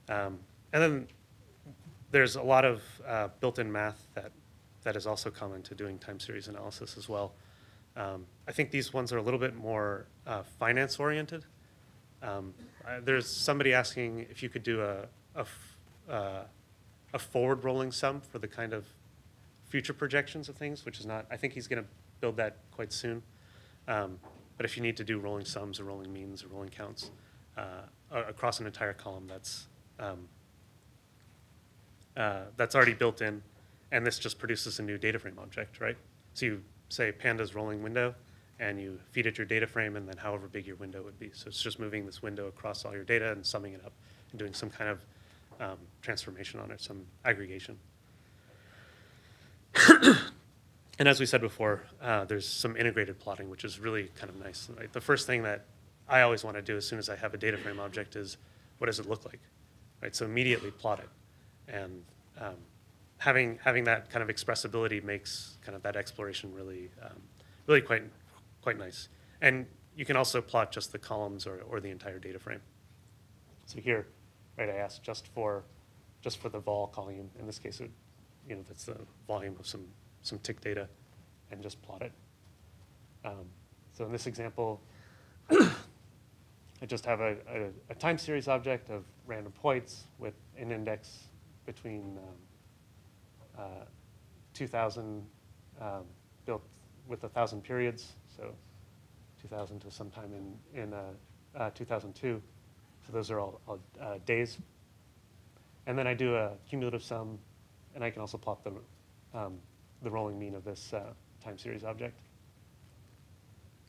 And then there's a lot of built-in math that is also common to doing time series analysis as well. I think these ones are a little bit more finance-oriented. There's somebody asking if you could do a forward rolling sum for the kind of future projections of things, which is not, I think he's going to build that quite soon. But if you need to do rolling sums or rolling means or rolling counts across an entire column, that's already built in, and this just produces a new data frame object, right? So you say pandas rolling window, and you feed it your data frame, and then however big your window would be. So it's just moving this window across all your data and summing it up and doing some kind of transformation on it, some aggregation. And as we said before, there's some integrated plotting, which is really kind of nice. Right? The first thing that I always want to do as soon as I have a data frame object is, what does it look like? Right? So immediately plot it. And having that kind of expressibility makes kind of that exploration really, really quite nice. And you can also plot just the columns or the entire data frame. So here, right, I asked just for the vol column. In this case, that's the volume of some tick data, and just plot it. So in this example, I just have a time series object of random points with an index between 2000 built with 1,000 periods, so 2000 to sometime in 2002. So those are all days. And then I do a cumulative sum, and I can also plot the rolling mean of this time series object.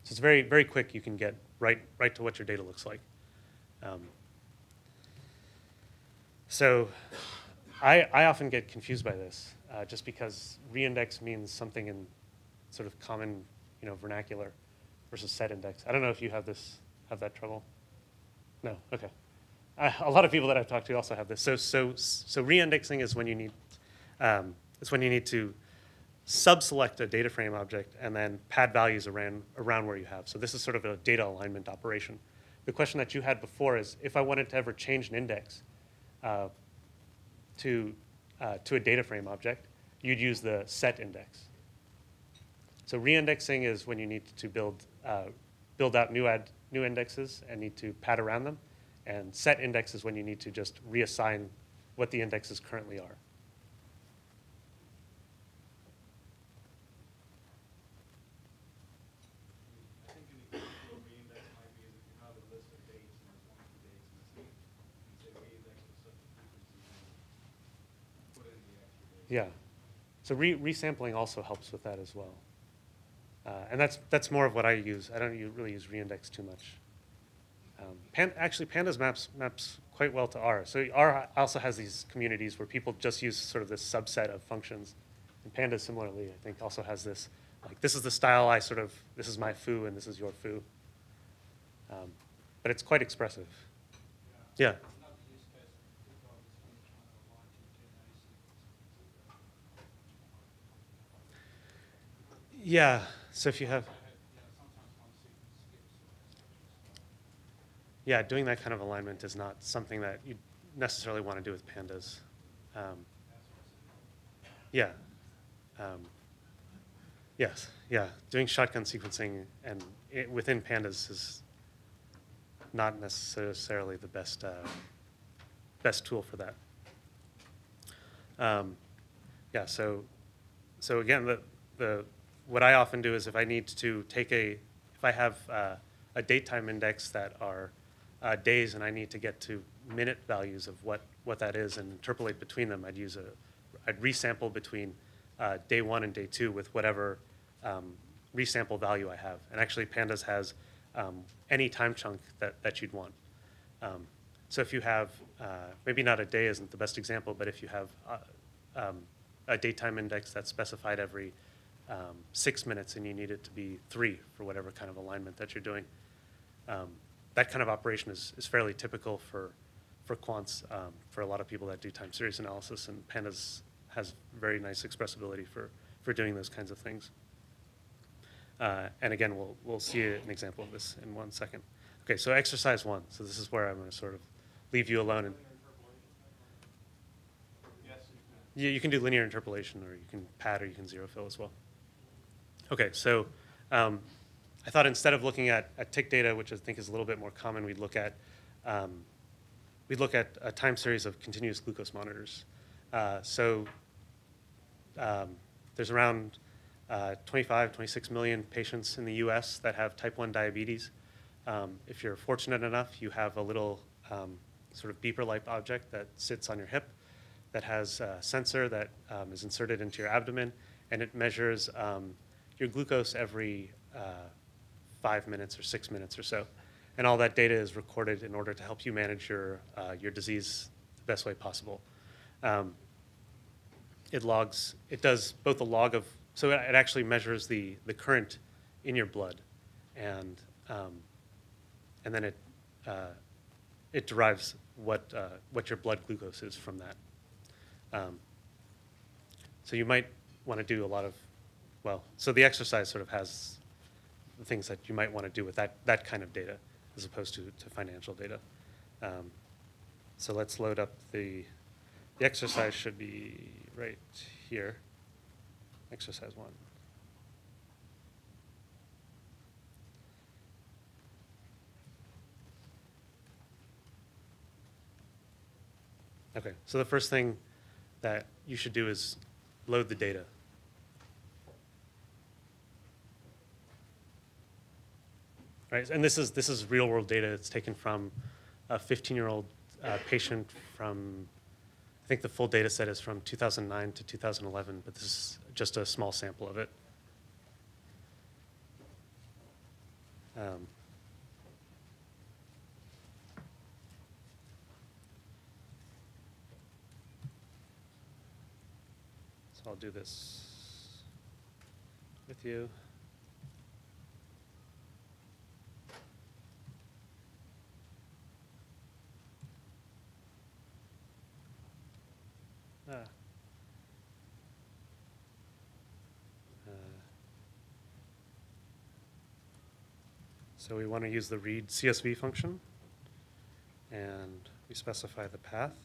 So it's very, very quick. You can get right to what your data looks like. So I often get confused by this, just because reindex means something in sort of common, vernacular, versus set index. I don't know if you have that trouble. No, okay. A lot of people that I've talked to also have this. So reindexing is when you need to sub-select a data frame object and then pad values around where you have. So this is sort of a data alignment operation. The question that you had before is, if I wanted to ever change an index to a data frame object, you'd use the set index. So reindexing is when you need to build out new indexes and need to pad around them. And set index is when you need to just reassign what the indexes currently are. Yeah. So resampling also helps with that as well. And that's more of what I use. I don't really use reindex too much. Actually, Pandas maps quite well to R. So R also has these communities where people just use sort of this subset of functions. And Pandas similarly, I think, also has this, like, this is the style this is my foo and this is your foo. But it's quite expressive. Yeah. Another use case we could go is when you're trying to align two DNA sequences. Yeah. So if you have, Sometimes one sequence skips. yeah, doing that kind of alignment is not something that you necessarily want to do with Pandas. Yeah. Yes. Yeah. Doing shotgun sequencing and within Pandas is not necessarily the best tool for that. Yeah. So again, what I often do is if I need to if I have a date time index that are days and I need to get to minute values of what that is and interpolate between them, I'd resample between day 1 and day 2 with whatever resample value I have. And actually Pandas has any time chunk that you'd want. So if you have, maybe not a day isn't the best example, but if you have a datetime index that's specified every 6 minutes and you need it to be 3 for whatever kind of alignment that you're doing, that kind of operation is fairly typical for quants, for a lot of people that do time series analysis, and Pandas has very nice expressibility for doing those kinds of things. And again, we'll see an example of this in 1 second. Okay, so exercise 1. So this is where I'm going to sort of leave you alone. And Yes, you can. you can do linear interpolation, or you can pad, or you can zero fill as well. Okay, so I thought instead of looking at tick data, which I think is a little bit more common, we'd look at a time series of continuous glucose monitors. There's around 25, 26 million patients in the US that have type 1 diabetes. If you're fortunate enough, you have a little sort of beeper-like object that sits on your hip that has a sensor that is inserted into your abdomen, and it measures your glucose every 5 minutes or 6 minutes or so. And all that data is recorded in order to help you manage your disease the best way possible. It does both a log of, so it actually measures the current in your blood, and then it derives what your blood glucose is from that. So you might want to do a lot of, so the exercise sort of has the things that you might want to do with that kind of data as opposed to financial data. So let's load up the exercise should be right here, exercise 1. Okay, so the first thing that you should do is load the data. Right, and this is real world data. It's taken from a 15-year-old patient from, I think the full data set is from 2009 to 2011, but this is just a small sample of it. So I'll do this with you. So we want to use the read CSV function, and we specify the path.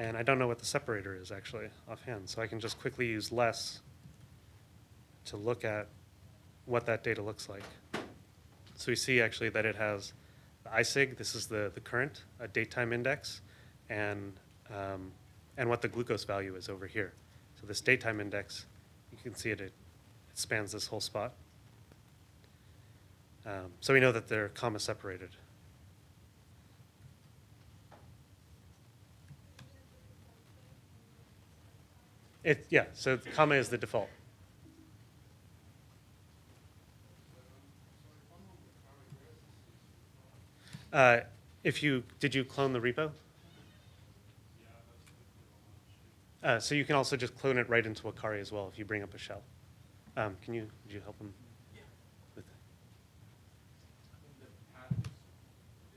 And I don't know what the separator is actually offhand, so I can just quickly use less to look at what that data looks like. So we see actually that it has ISIG. This is the current datetime index, and what the glucose value is over here. So this datetime index, you can see it spans this whole spot. So we know that they're comma separated. Yeah, so comma is the default. Did you clone the repo? So you can also just clone it right into Akari as well if you bring up a shell. Would you help him with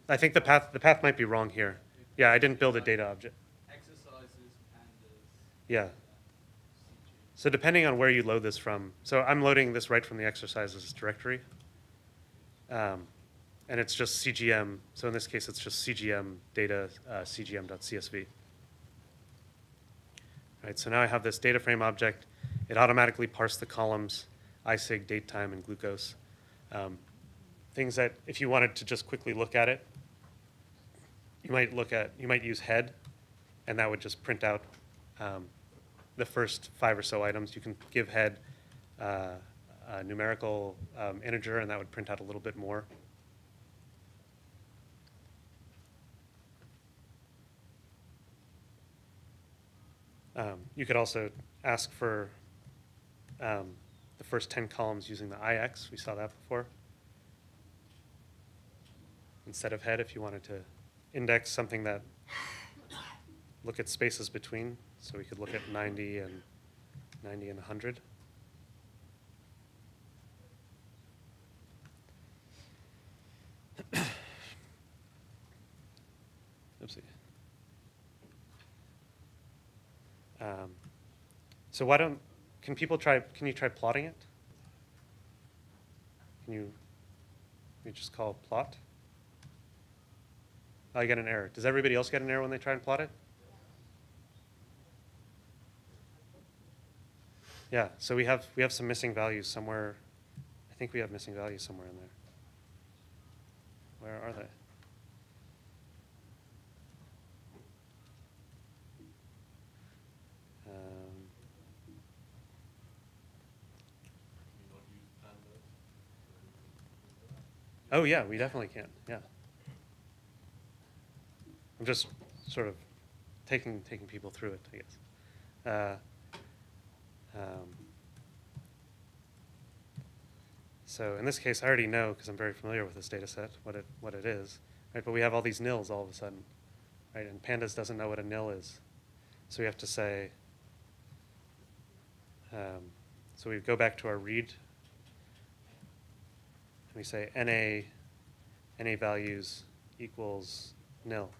that? I think the path might be wrong here. Yeah, I didn't build a data object. Exercises, pandas. Yeah. So depending on where you load this from, so I'm loading this right from the exercises directory. And it's just CGM. So in this case, it's just CGM data cgm.csv. Right, so now I have this DataFrame object. It automatically parsed the columns, ISIG, datetime, and glucose. Things that, if you wanted to just quickly look at it, you might use head, and that would just print out the first 5 or so items. You can give head a numerical integer, and that would print out a little bit more. You could also ask for the first 10 columns using the IX. We saw that before. Instead of head, if you wanted to index something that look at spaces between, so we could look at 90 and 100. Oopsie. So can you try plotting it? Can you just call plot? Oh, I get an error. Does everybody else get an error when they try and plot it? Yeah, so we have some missing values somewhere. I think we have missing values somewhere in there. Where are they? Oh yeah, we definitely can. Yeah. I'm just sort of taking people through it, I guess. So in this case, I already know because I'm very familiar with this data set what it is, right? But we have all these nils all of a sudden, right? And Pandas doesn't know what a nil is, so we have to say. So we go back to our read. And we say NA values equals nil.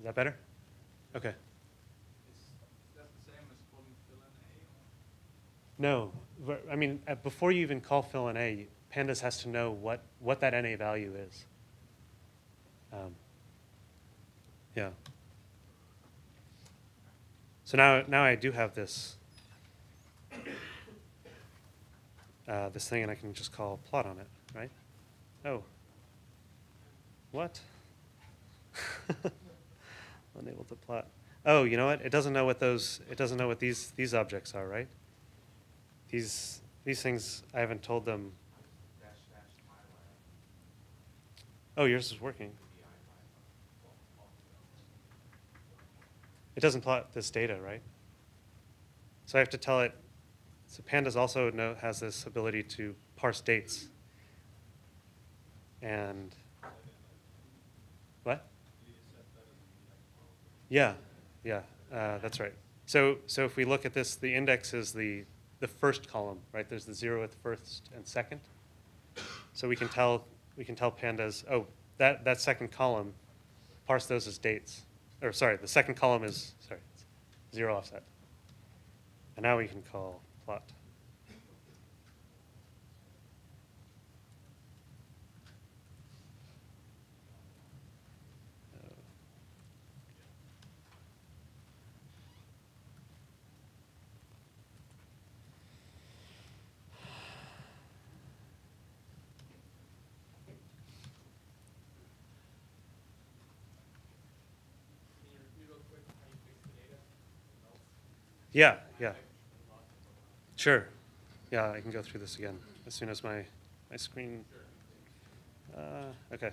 Is that better? Okay. Is that the same as calling fill NA? No, I mean, before you even call fill NA, Pandas has to know what that NA value is. Yeah. So now I do have this this thing, and I can just call plot on it, right? Oh. What? Unable to plot. Oh, you know what? It doesn't know what these objects are, right? These things, I haven't told them. Oh, yours is working. It doesn't plot this data, right? So I have to tell it. So Pandas also has this ability to parse dates. And what? Yeah, that's right. So if we look at this, the index is the first column, right? There's the 0th, first, and second. So we can tell Pandas, oh, that second column, parse those as dates. Or sorry, the second column is 0 offset. And now we can call plot. Yeah, yeah. Sure. Yeah, I can go through this again as soon as my screen. Okay.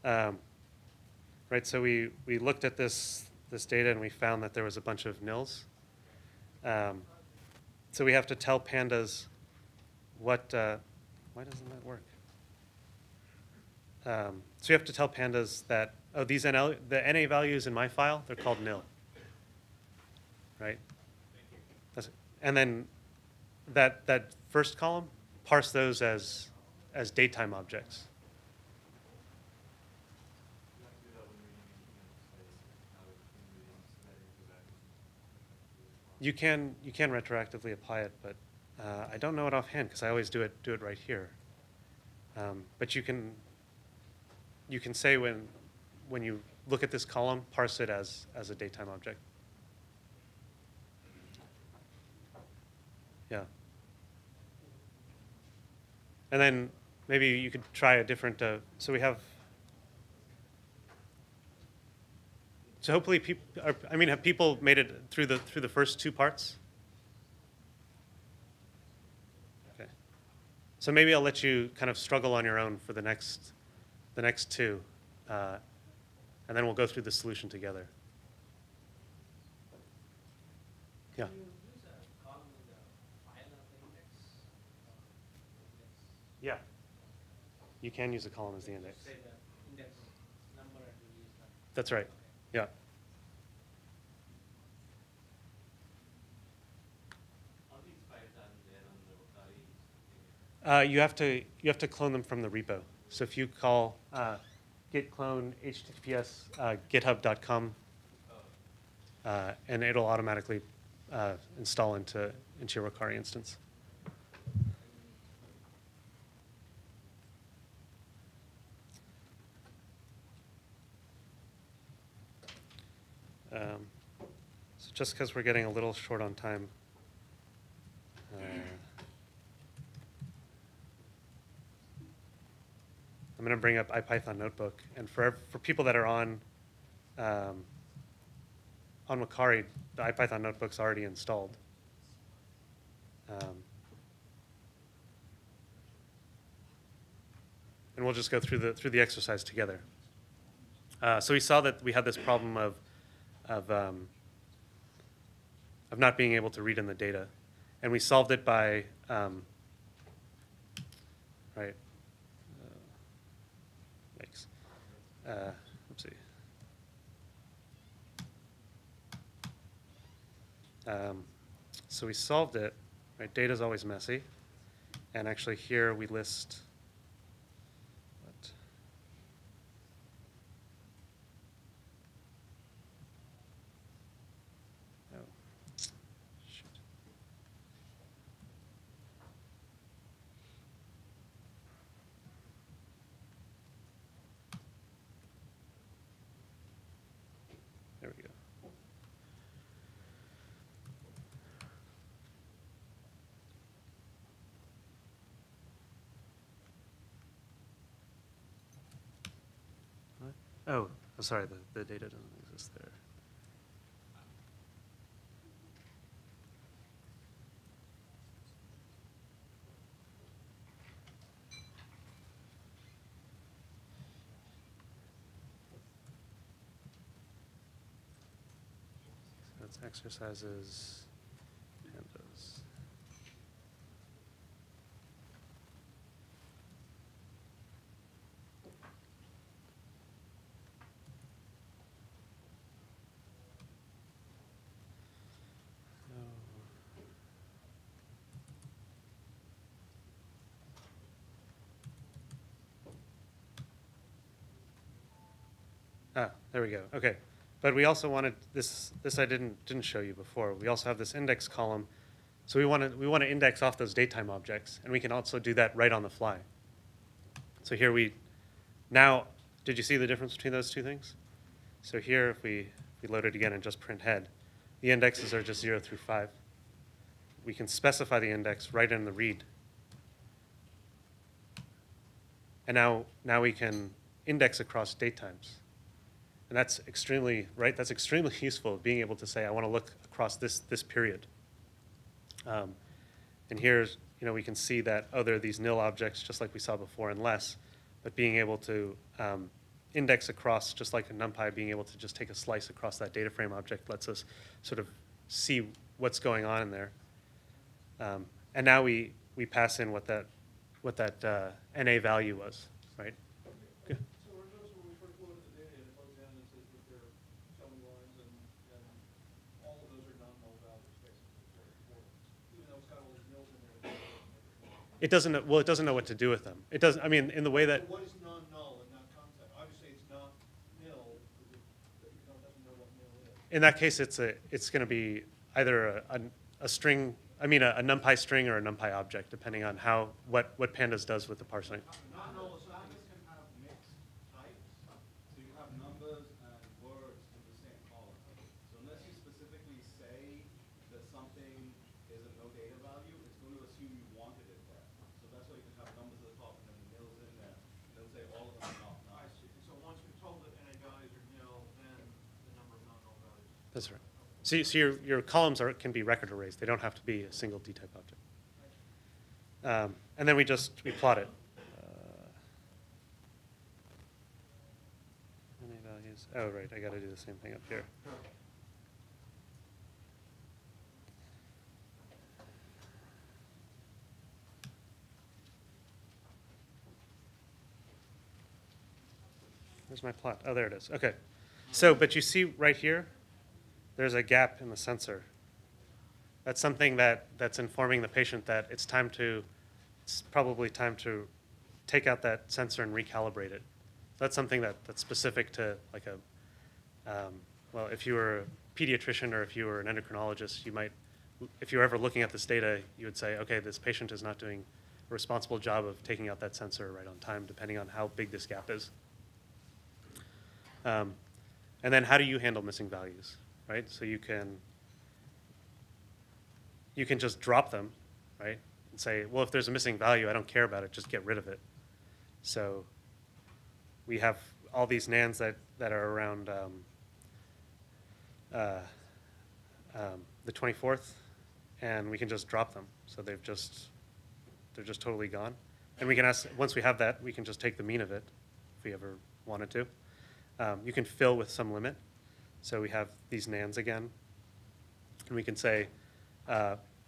Right. So we looked at this data and we found that there was a bunch of nils. So we have to tell pandas what. Why doesn't that work? So we have to tell pandas that these the NA values in my file, they're called nil. Right. And then that first column, parse those as datetime objects. You can retroactively apply it, but I don't know it offhand because I always do it right here. But you can say when you look at this column, parse it as a datetime object. Yeah. And then maybe you could try a different. So we have. So hopefully, have people made it through the first two parts? Okay. So maybe I'll let you kind of struggle on your own for the next two, and then we'll go through the solution together. Yeah. Can you use a column with a file of the index? Yeah. You can use a column as the index. Say the index number and you use that. That's right. Yeah. Are these Python there on the Vocari? You have to clone them from the repo. So if you call git clone https github.com, and it'll automatically install into your Vocari instance. So just because we're getting a little short on time, I'm going to bring up IPython Notebook. And for people that are on Vocari, the IPython Notebook's already installed. And we'll just go through the exercise together. So we saw that we had this problem of not being able to read in the data, and we solved it by right. Yikes. Let's see. So we solved it. Right, data is always messy, and actually here we list. There we go. What? Oh, sorry, the data doesn't exist there. That's exercises, pandas. There we go. Okay. But we also wanted this I didn't show you before. We also have this index column. So we want to index off those datetime objects, and we can also do that right on the fly. So here now, did you see the difference between those two things? So here, if we load it again and just print head, the indexes are just 0 through 5. We can specify the index right in the read. And now we can index across datetimes. And that's extremely, right? That's extremely useful, being able to say, I want to look across this period. And here's, we can see that, oh, there are these nil objects, just like we saw before, and less. But being able to index across, just like in NumPy, being able to just take a slice across that data frame object lets us sort of see what's going on in there. And now we pass in what that NA value was, right? Good. So are those when we first loaded the data, it loads in and says that there are so many lines, and all of those are non-null values, basically, even though it's got all these nils in there. It doesn't know, well, it doesn't know what to do with them. It doesn't, I mean, in the way that, What is non-null in that concept? Obviously, it's not nil, because it doesn't know what nil is. in that case, it's going to be either a string, I mean, a NumPy string or a NumPy object, depending on what Pandas does with the parsing. Non-null assignments can have mixed types, so you have numbers and words in the same column. So unless you specifically say that something is a no data value, it's going to assume you wanted it there. So that's why you can have numbers at the top and then the nils in there. And it'll say all of them are not null. I see. So once we've told it NA values are nil, then the number of non-null values. That's right. So your columns can be record arrays. They don't have to be a single D-type object. And then we plot it. NA values. Oh, right. I got to do the same thing up here. Where's my plot? Oh, there it is. Okay. So, but you see right here, there's a gap in the sensor. That's something that's informing the patient that it's probably time to take out that sensor and recalibrate it. That's something that's specific to like well, if you were a pediatrician or if you were an endocrinologist, you might, if you were ever looking at this data, you would say, okay, this patient is not doing a responsible job of taking out that sensor right on time, depending on how big this gap is. And then how do you handle missing values, right? So you can just drop them, right? And say, well, if there's a missing value, I don't care about it, just get rid of it. So we have all these nans that are around the 24th, and we can just drop them. So they're just totally gone. And we can ask, once we have that, we can just take the mean of it, if we ever wanted to. You can fill with some limit. So we have these nans again. And we can say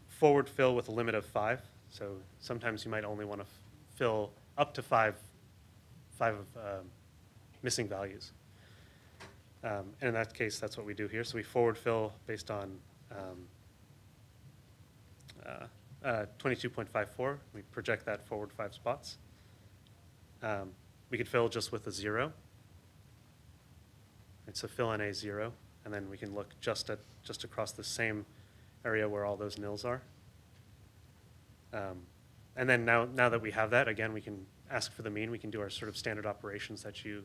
forward fill with a limit of 5. So sometimes you might only want to fill up to five missing values. And in that case, that's what we do here. So we forward fill based on 22.54. We project that forward 5 spots. We could fill just with a 0. And so fill NA 0, and then we can look just across the same area where all those nils are. And then now that we have that, again, we can ask for the mean. We can do our sort of standard operations that you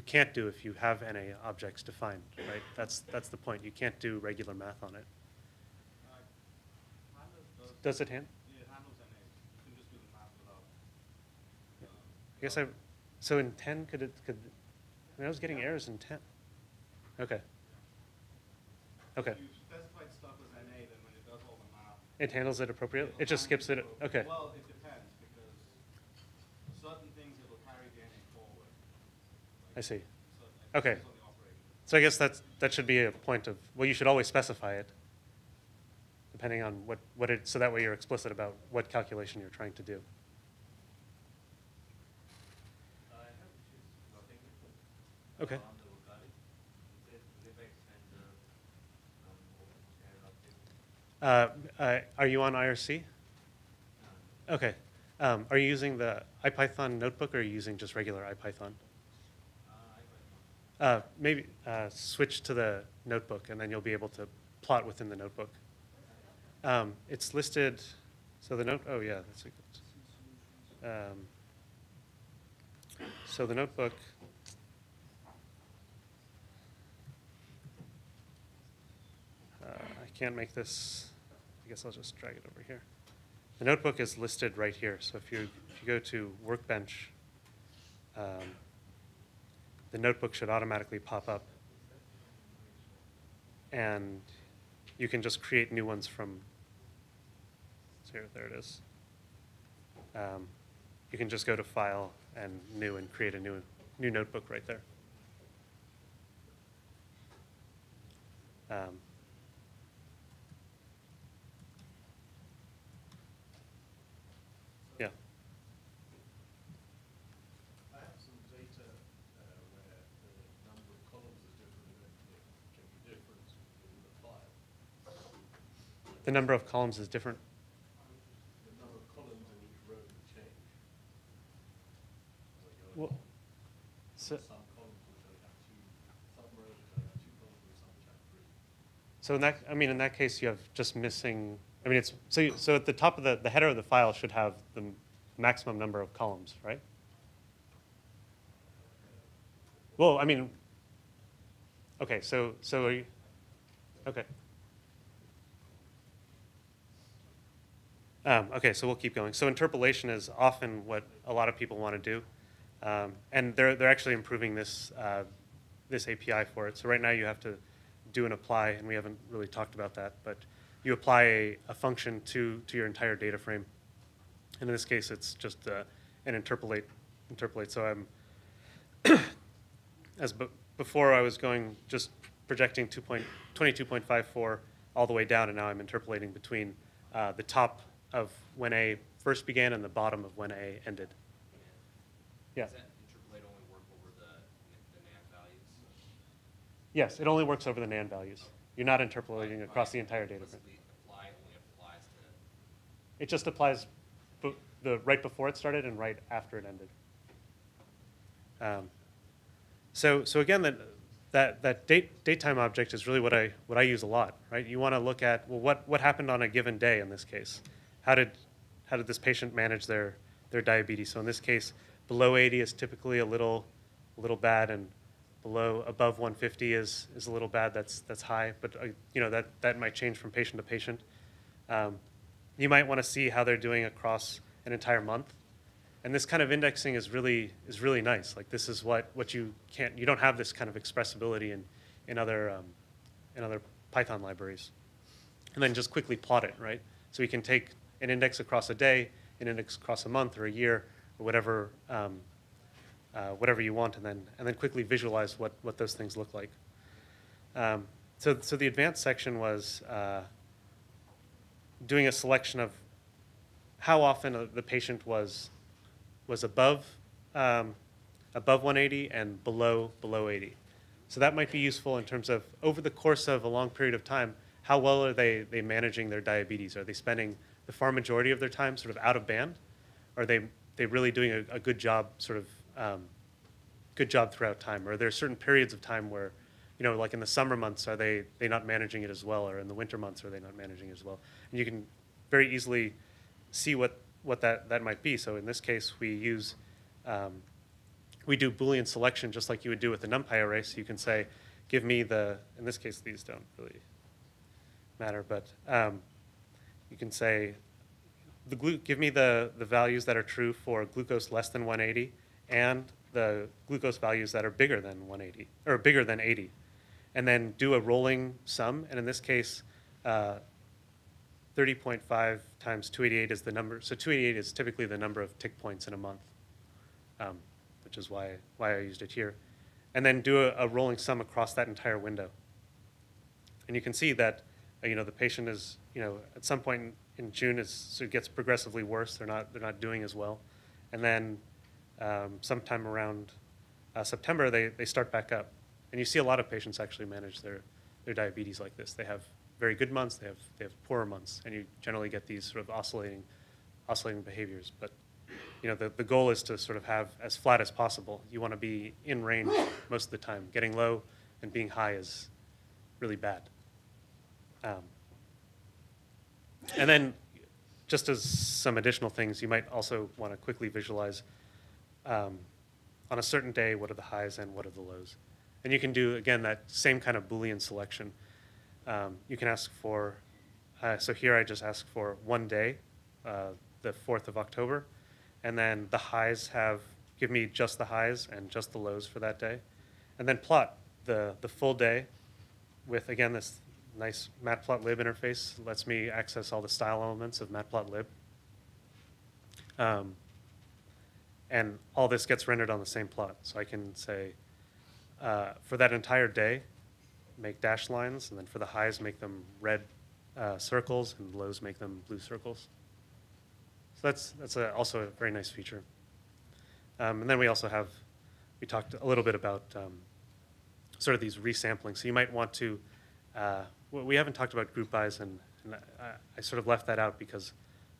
can't do if you have NA objects defined, right? That's the point. You can't do regular math on it. Does it hand? Yeah, it handles NA. You can just do the math without. I guess so in 10, I mean, I was getting errors in 10. Okay. Okay. If you specified stuff as NA, then when it does all the math, It handles it appropriately? It just skips it? Okay. well, it depends, because certain things it will carry the NA forward. I see. So it Okay. depends on the operator. So I guess that should be a point of, well, you should always specify it, depending on what it, so that way you're explicit about what calculation you're trying to do. I have issues logging it. Okay. On the vocabulary. It says limits and open shared object. Are you on IRC? Okay. Are you using the IPython notebook, or are you using just regular IPython? Maybe switch to the notebook, and then you'll be able to plot within the notebook. It's listed, so the note, oh yeah, that's a good. So the notebook, I can't make this, I guess I'll just drag it over here. The notebook is listed right here, so if you go to Workbench, the notebook should automatically pop up and you can just create new ones from, so here, there it is. You can just go to File and New and create a new notebook right there. Yeah. I have some data where the number of columns is different, and it can be different in the file. The number of columns is different. The number of columns in each row will change. As I go Well, along. so, Some columns which only have two, some rows which only have two columns, and some which have three. so in that case, you have just missing. I mean, it's so at the top of the header of the file should have the maximum number of columns, right? Well, I mean, okay, so are you, okay. Okay, so we'll keep going. So interpolation is often what a lot of people want to do, and they're actually improving this this API for it. So right now you have to do an apply, and we haven't really talked about that, but you apply a function to your entire data frame. And in this case, it's just an interpolate. So I'm before I was going just projecting 22.54 all the way down, and now I'm interpolating between the top of when A first began and the bottom of when A ended. Yeah. Does that interpolate only work over the NaN values? Yes, it only works over the NaN values. You're not interpolating across the entire data frame. Apply only applies to. It just applies right before it started and right after it ended. So again, that datetime object is really what I use a lot, right? You want to look at, well, what happened on a given day in this case? How did this patient manage their diabetes? So in this case, below 80 is typically a little bad, and above 150 is a little bad. That's high, but that might change from patient to patient. You might want to see how they're doing across an entire month, and this kind of indexing is really nice. Like, this is what you don't have this kind of expressibility in other Python libraries. And then just quickly plot it, right? So we can take an index across a day, an index across a month or a year, or whatever you want, and then quickly visualize what those things look like. So the advanced section was doing a selection of how often the patient was above 180 and below 80. So that might be useful in terms of, over the course of a long period of time, how well are they managing their diabetes? Are they spending the far majority of their time sort of out of band? Or are they really doing a good job, sort of good job throughout time? Or are there certain periods of time where, like in the summer months, are they not managing it as well? Or in the winter months, are they not managing it as well? And you can very easily see what that might be. So in this case, we do Boolean selection just like you would do with the NumPy array. So you can say, give me in this case, these don't really matter, but you can say, give me the values that are true for glucose less than 180 and the glucose values that are bigger than 180, or bigger than 80. And then do a rolling sum. And in this case, 30.5 times 288 is the number. So 288 is typically the number of tick points in a month, which is why I used it here. And then do a rolling sum across that entire window. And you can see that the patient is, at some point in June so it gets progressively worse. They're not doing as well. And then sometime around September, they start back up. And you see a lot of patients actually manage their diabetes like this. They have very good months, they have poorer months, and you generally get these sort of oscillating behaviors. But the goal is to sort of have as flat as possible. You want to be in range most of the time. Getting low and being high is really bad. And then, just as some additional things, you might also want to quickly visualize on a certain day, what are the highs and what are the lows. And you can do, again, that same kind of Boolean selection. You can ask for, so here I just ask for one day, the 4th of October, and then the highs give me just the highs and just the lows for that day. And then plot the full day with, again, nice matplotlib interface. It lets me access all the style elements of matplotlib. And all this gets rendered on the same plot. So I can say, for that entire day, make dashed lines, and then for the highs, make them red circles, and lows make them blue circles. So that's also a very nice feature. And then we also have, we talked a little bit about sort of these resampling. So you might want to, we haven't talked about group bys, and I sort of left that out because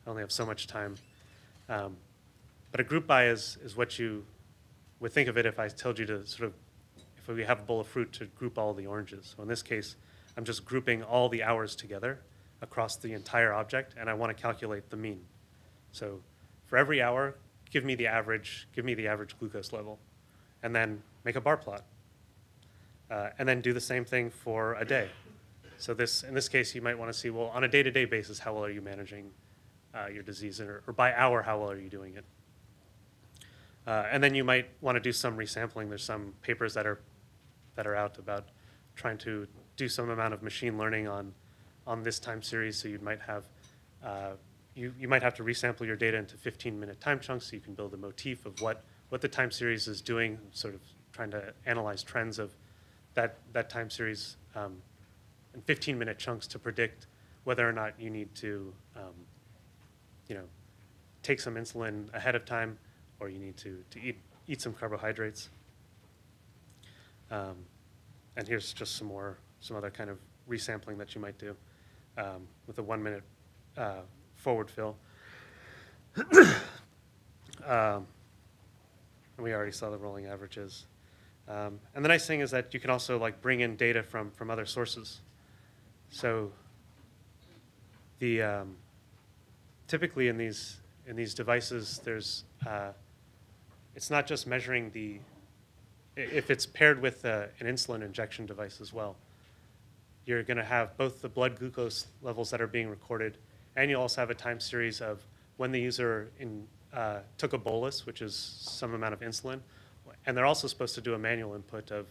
I only have so much time. But a group by is what you would think of it if I told you to sort of, if we have a bowl of fruit, to group all the oranges. So in this case, I'm just grouping all the hours together across the entire object, and I want to calculate the mean. So for every hour, give me the average glucose level, and then make a bar plot. And then do the same thing for a day. So in this case, you might want to see, well, on a day-to-day basis, how well are you managing your disease, or by hour, how well are you doing it? And then you might want to do some resampling. There's some papers that are out about trying to do some amount of machine learning on this time series. So you might have you might have to resample your data into 15-minute time chunks, so you can build a motif of what the time series is doing, sort of trying to analyze trends of that time series in 15-minute chunks to predict whether or not you need to take some insulin ahead of time, or you need to eat some carbohydrates. And here's just some other kind of resampling that you might do with a 1-minute forward fill. And we already saw the rolling averages. And the nice thing is that you can also bring in data from other sources. So typically in these devices, there's it's not just measuring if it's paired with an insulin injection device as well. You're going to have both the blood glucose levels that are being recorded, and you also have a time series of when the user took a bolus, which is some amount of insulin, and they're also supposed to do a manual input of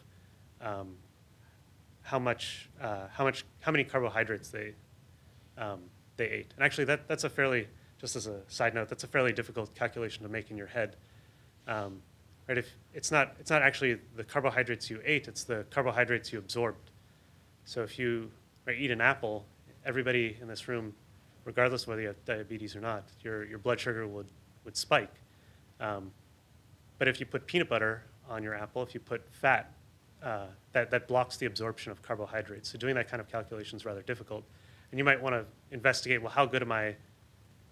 how many carbohydrates they ate. And actually, that's a fairly, just as a side note, that's a fairly difficult calculation to make in your head. Right? If it's not actually the carbohydrates you ate, it's the carbohydrates you absorbed. So if you eat an apple, everybody in this room, regardless of whether you have diabetes or not, your blood sugar would spike. But if you put peanut butter on your apple, if you put fat, that blocks the absorption of carbohydrates. So doing that kind of calculation is rather difficult. And you might want to investigate, well, how good am I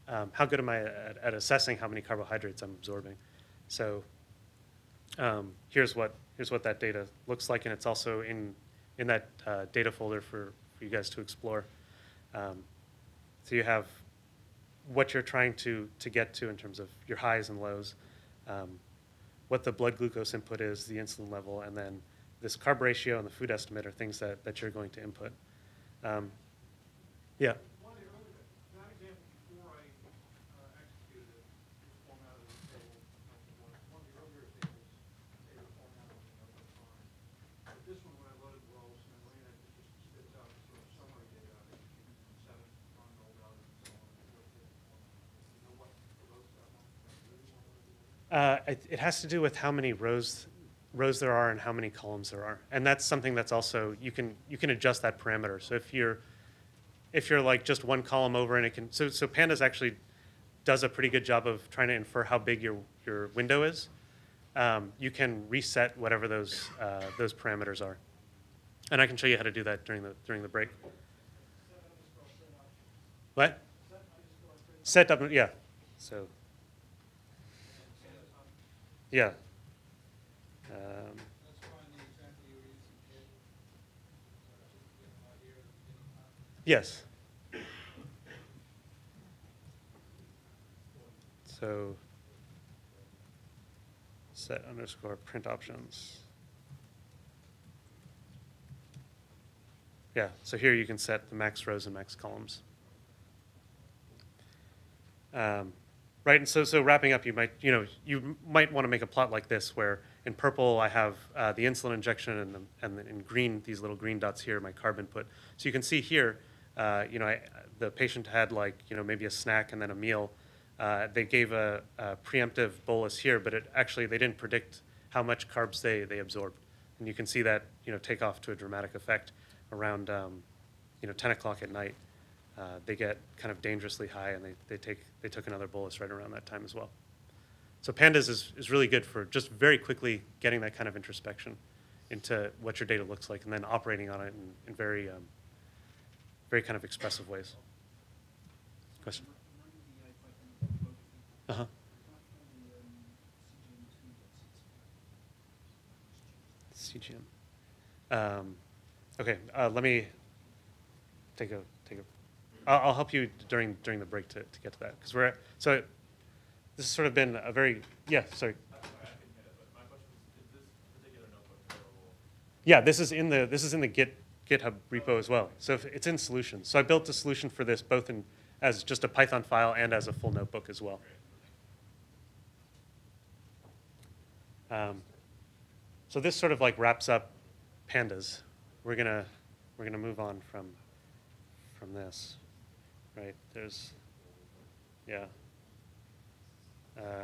at assessing how many carbohydrates I'm absorbing? So here's what that data looks like, and it's also in that data folder for you guys to explore. So you have what you're trying to get to in terms of your highs and lows, what the blood glucose input is, the insulin level, and then this carb ratio and the food estimate are things that you're going to input. Yeah. One of the earlier, that example before I executed it, was formatted in the table. One of the earlier tables, table formatted on the other fine. But this one, when I loaded rows and I ran it, it just spits out sort of summary data. I think you can set it on roll values and so on and so forth. You know what the rows that one? It has to do with how many rows there are and how many columns there are, and that's something that's also you can adjust that parameter. So if you're just one column over, and it can so Pandas actually does a pretty good job of trying to infer how big your window is. You can reset whatever those parameters are, and I can show you how to do that during the break. What? Set up, yeah. So. Yeah. That's fine, the example you were using, Kate. Get an idea of the beginning time. Yes. So set underscore print options. Yeah, so here you can set the max rows and max columns. Right, and so wrapping up, you might want to make a plot like this where in purple, I have the insulin injection, and in green, these little green dots here, my carb input. So you can see here, the patient had maybe a snack and then a meal. They gave a preemptive bolus here, but they didn't predict how much carbs they absorbed. And you can see that take off to a dramatic effect around 10 o'clock at night. They get kind of dangerously high, and they took another bolus right around that time as well. So Pandas is really good for just very quickly getting that kind of introspection into what your data looks like, and then operating on it in very very kind of expressive ways. Question? Uh-huh. CGM. Okay, let me take a. I'll help you during the break to get to that, because so this has sort of been a very sorry. Yeah, this is in the GitHub repo as well. So it's in solutions. So I built a solution for this both as just a Python file and as a full notebook as well. So this sort of wraps up Pandas. We're gonna move on from this, right?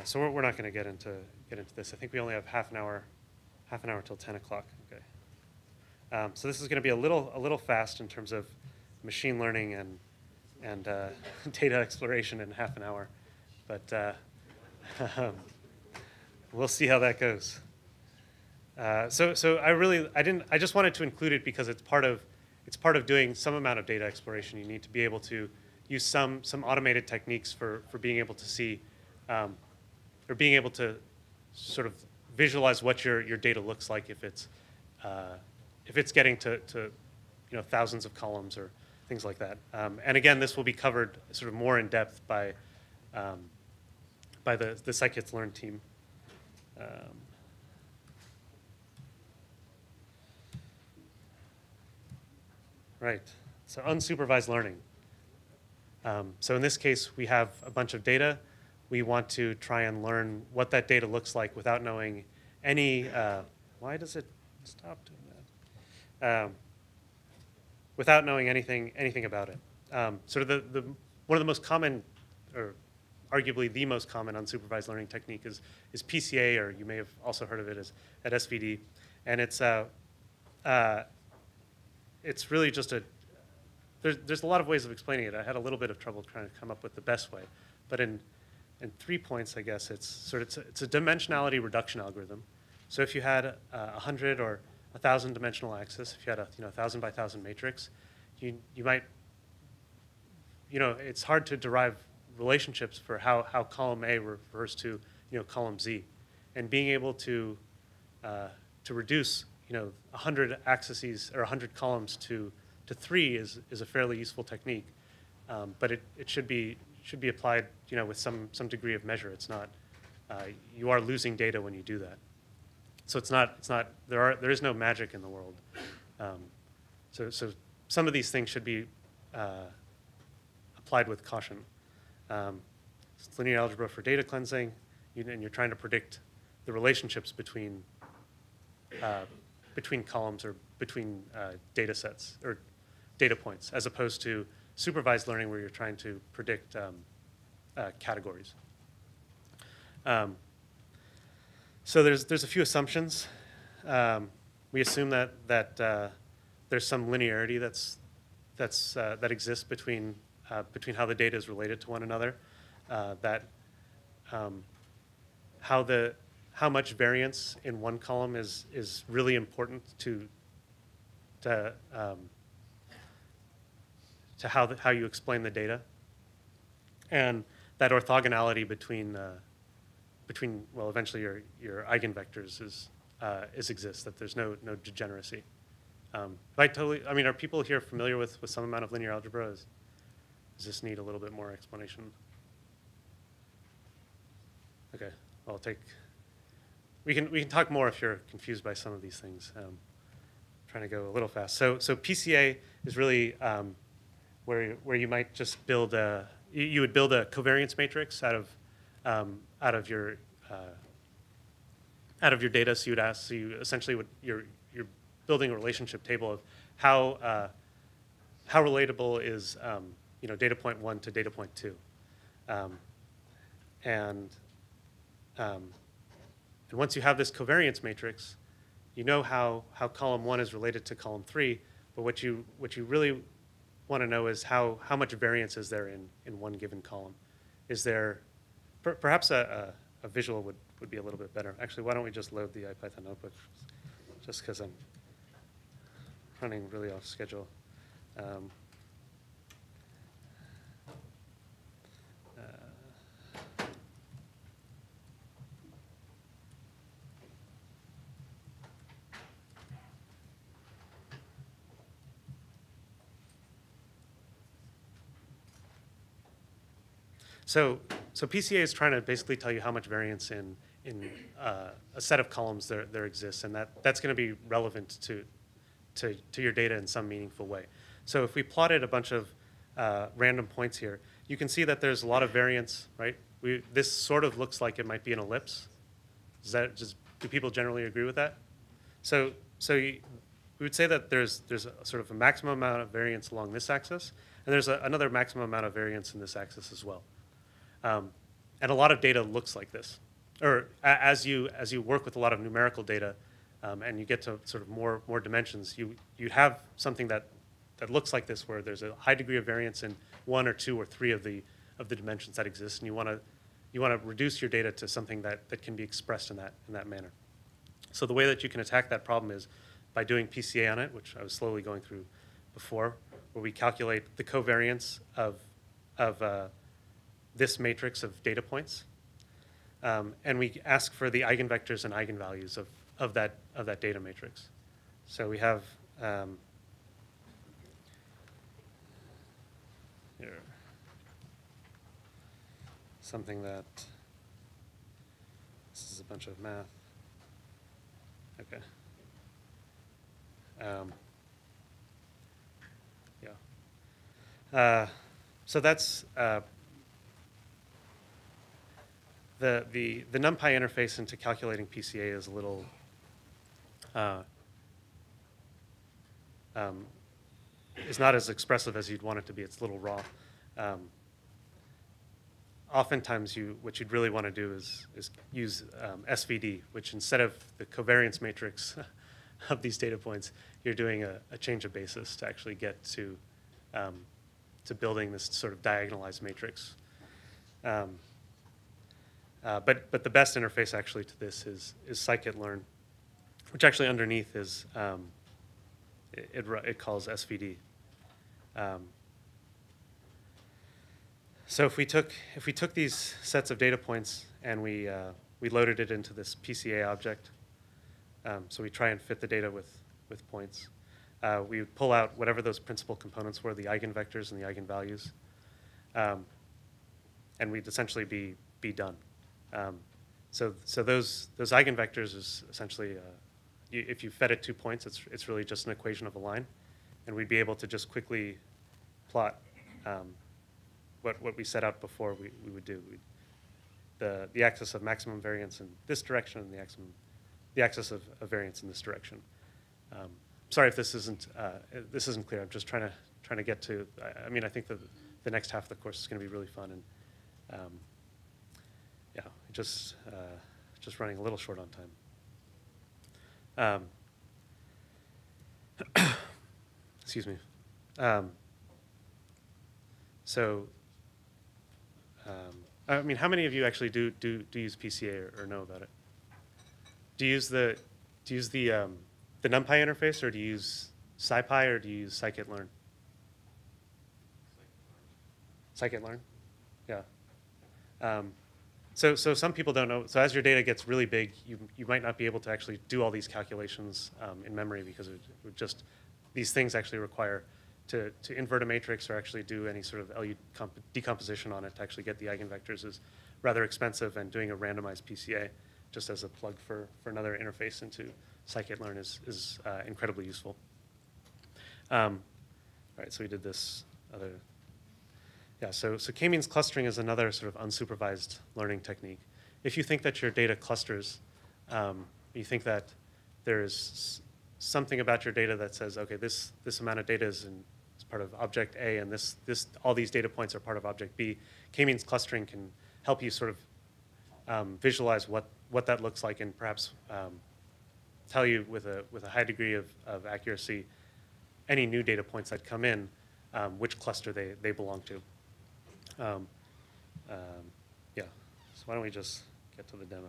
So we're not going to get into this. I think we only have half an hour till 10 o'clock. Okay. So this is going to be a little fast in terms of machine learning and data exploration in half an hour, but we'll see how that goes. So I just wanted to include it because it's part of doing some amount of data exploration. You need to be able to use some automated techniques for being able to see or being able to sort of visualize what your data looks like if it's getting to thousands of columns or things like that. And again, this will be covered sort of more in depth by the SciKit-Learn team. Right. So unsupervised learning. So in this case, we have a bunch of data. We want to try and learn what that data looks like without knowing any. Why does it stop doing that? Without knowing anything about it. Sort of one of the most common, or arguably the most common unsupervised learning technique is PCA, or you may have also heard of it as at SVD, and it's really just there's a lot of ways of explaining it. I had a little bit of trouble trying to come up with the best way, but in 3 points, I guess it's a dimensionality-reduction algorithm. So if you had 100 or 1,000 dimensional axis, if you had a 1,000 by 1,000 matrix, you might it's hard to derive relationships for how column A refers to column Z, and being able to reduce 100 axes or 100 columns to 3 is a fairly useful technique, but it should be applied with some degree of measure. It's not you are losing data when you do that. So it's not there is no magic in the world. So some of these things should be applied with caution. It's linear algebra for data cleansing, and you're trying to predict the relationships between columns or between data sets or data points, as opposed to supervised learning where you're trying to predict categories. So there's a few assumptions. We assume that there's some linearity that exists between how the data is related to one another, that how much variance in one column is really important to how you explain the data, and that orthogonality between well, eventually your eigenvectors exists, that there's no degeneracy. I mean, are people here familiar with some amount of linear algebra? Does this need a little bit more explanation? Okay, we can talk more if you're confused by some of these things. Trying to go a little fast. So PCA is really where you might just build you would build a covariance matrix out of your out of your data. So you'd ask, so you essentially you're building a relationship table of how relatable is data point 1 to data point 2, and once you have this covariance matrix, you know how column 1 is related to column 3. But what you really want to know is how much variance is there in one given column. Is there perhaps a visual would be a little bit better. Actually, why don't we just load the IPython notebook, just because I'm running really off schedule. So PCA is trying to basically tell you how much variance in a set of columns there exists, and that's going to be relevant to your data in some meaningful way. So if we plotted a bunch of random points here, you can see that there's a lot of variance, right? This sort of looks like it might be an ellipse. Do people generally agree with that? So we would say that there's a sort of a maximum amount of variance along this axis, and there's another maximum amount of variance in this axis as well. And a lot of data looks like this. Or as you work with a lot of numerical data, and you get to sort of more dimensions, you have something that looks like this, where there's a high degree of variance in 1 or 2 or 3 of the dimensions that exist, and you want to reduce your data to something that can be expressed in that manner. So the way that you can attack that problem is by doing PCA on it, which I was slowly going through before, where we calculate the covariance of this matrix of data points, and we ask for the eigenvectors and eigenvalues of that data matrix. So we have here something that this is a bunch of math. Okay. Yeah. So that's the NumPy interface into calculating PCA is a little is not as expressive as you'd want it to be. It's a little raw. Oftentimes, what you'd really want to do is use SVD, which instead of the covariance matrix of these data points, you're doing a change of basis to actually get to building this sort of diagonalized matrix. But the best interface actually to this is SciKit-Learn, which actually underneath is it calls SVD. So if we took these sets of data points and we loaded it into this PCA object, so we try and fit the data with points, we would pull out whatever those principal components were, the eigenvectors and the eigenvalues, and we'd essentially be done. So those eigenvectors is essentially, if you fed it 2 points, it's really just an equation of a line, and we'd be able to just quickly plot what we set out before we would do. The axis of maximum variance in this direction, and the axis of variance in this direction. Sorry if this isn't clear. I'm just trying to get to. I mean, I think the next half of the course is going to be really fun, and yeah, just running a little short on time. Excuse me. I mean, how many of you actually do use PCA or know about it? Do you use the NumPy interface, or do you use SciPy, or do you use SciKit-Learn? SciKit-Learn, yeah. So some people don't know. So as your data gets really big, you might not be able to actually do all these calculations in memory, because it would just, these things actually require to invert a matrix or actually do any sort of LU decomposition on it to actually get the eigenvectors is rather expensive, and doing a randomized PCA just as a plug for another interface into SciKit-Learn is incredibly useful. All right, so we did this other. Yeah, so k-means clustering is another sort of unsupervised learning technique. If you think that your data clusters, you think that there's something about your data that says, okay, this amount of data is part of object A, and all these data points are part of object B. K-means clustering can help you sort of visualize what that looks like, and perhaps tell you with a high degree of accuracy any new data points that come in, which cluster they belong to. Yeah, so why don't we just get to the demo.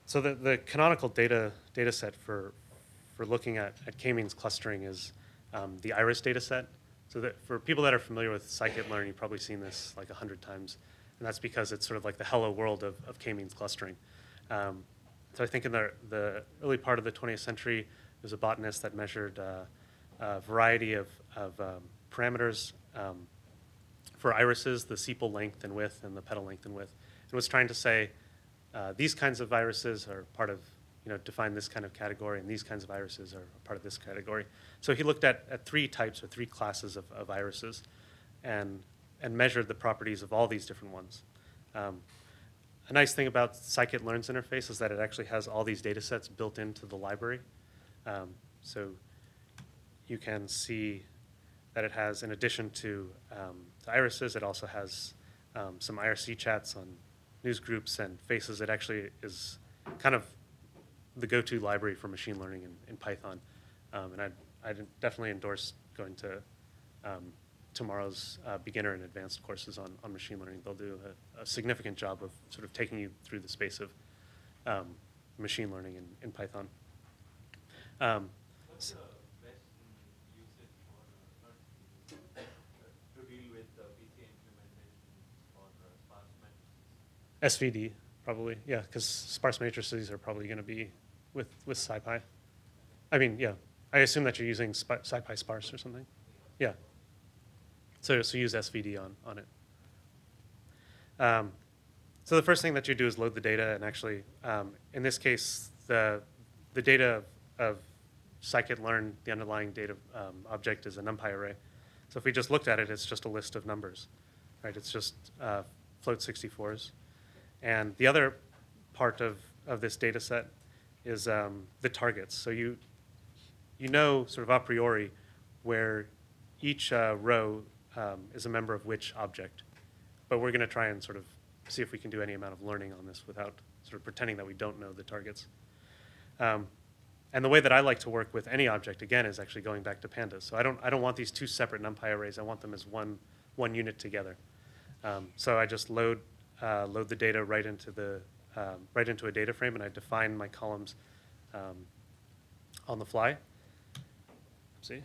So the canonical data set for looking at K-means clustering is the iris data set. So that for people that are familiar with SciKit-Learn, you've probably seen this like 100 times. And that's because it's sort of like the hello world of K-means clustering. So I think in the early part of the 20th century, there was a botanist that measured a variety of parameters for irises, the sepal length and width and the petal length and width, and was trying to say these kinds of irises are part of, define this kind of category, and these kinds of irises are part of this category. So he looked at three types or three classes of irises and measured the properties of all these different ones. A nice thing about SciKit-Learn's interface is that it actually has all these data sets built into the library. So you can see that it has, in addition to the irises, it also has some IRC chats on news groups and faces. It actually is kind of the go-to library for machine learning in Python. And I'd definitely endorse going to tomorrow's beginner and advanced courses on machine learning. They'll do a significant job of sort of taking you through the space of machine learning in Python. What's the best usage for to deal with the PC implementations for sparse matrices? SVD, probably, yeah, because sparse matrices are probably going to be with SciPy. I mean, yeah, I assume that you're using SciPy sparse or something. Yeah. So use SVD on it. So the first thing that you do is load the data, and actually, in this case, the data of SciKit-Learn, the underlying data object, is a NumPy array. So if we just looked at it, it's just a list of numbers, right? It's just float 64s. And the other part of this data set is the targets. So you know sort of a priori where each row is a member of which object. But we're going to try and sort of see if we can do any amount of learning on this without sort of pretending that we don't know the targets. And the way that I like to work with any object, again, is actually going back to Pandas. So I don't want these two separate NumPy arrays. I want them as one unit together. So I just load the data right into a DataFrame, and I define my columns on the fly. See?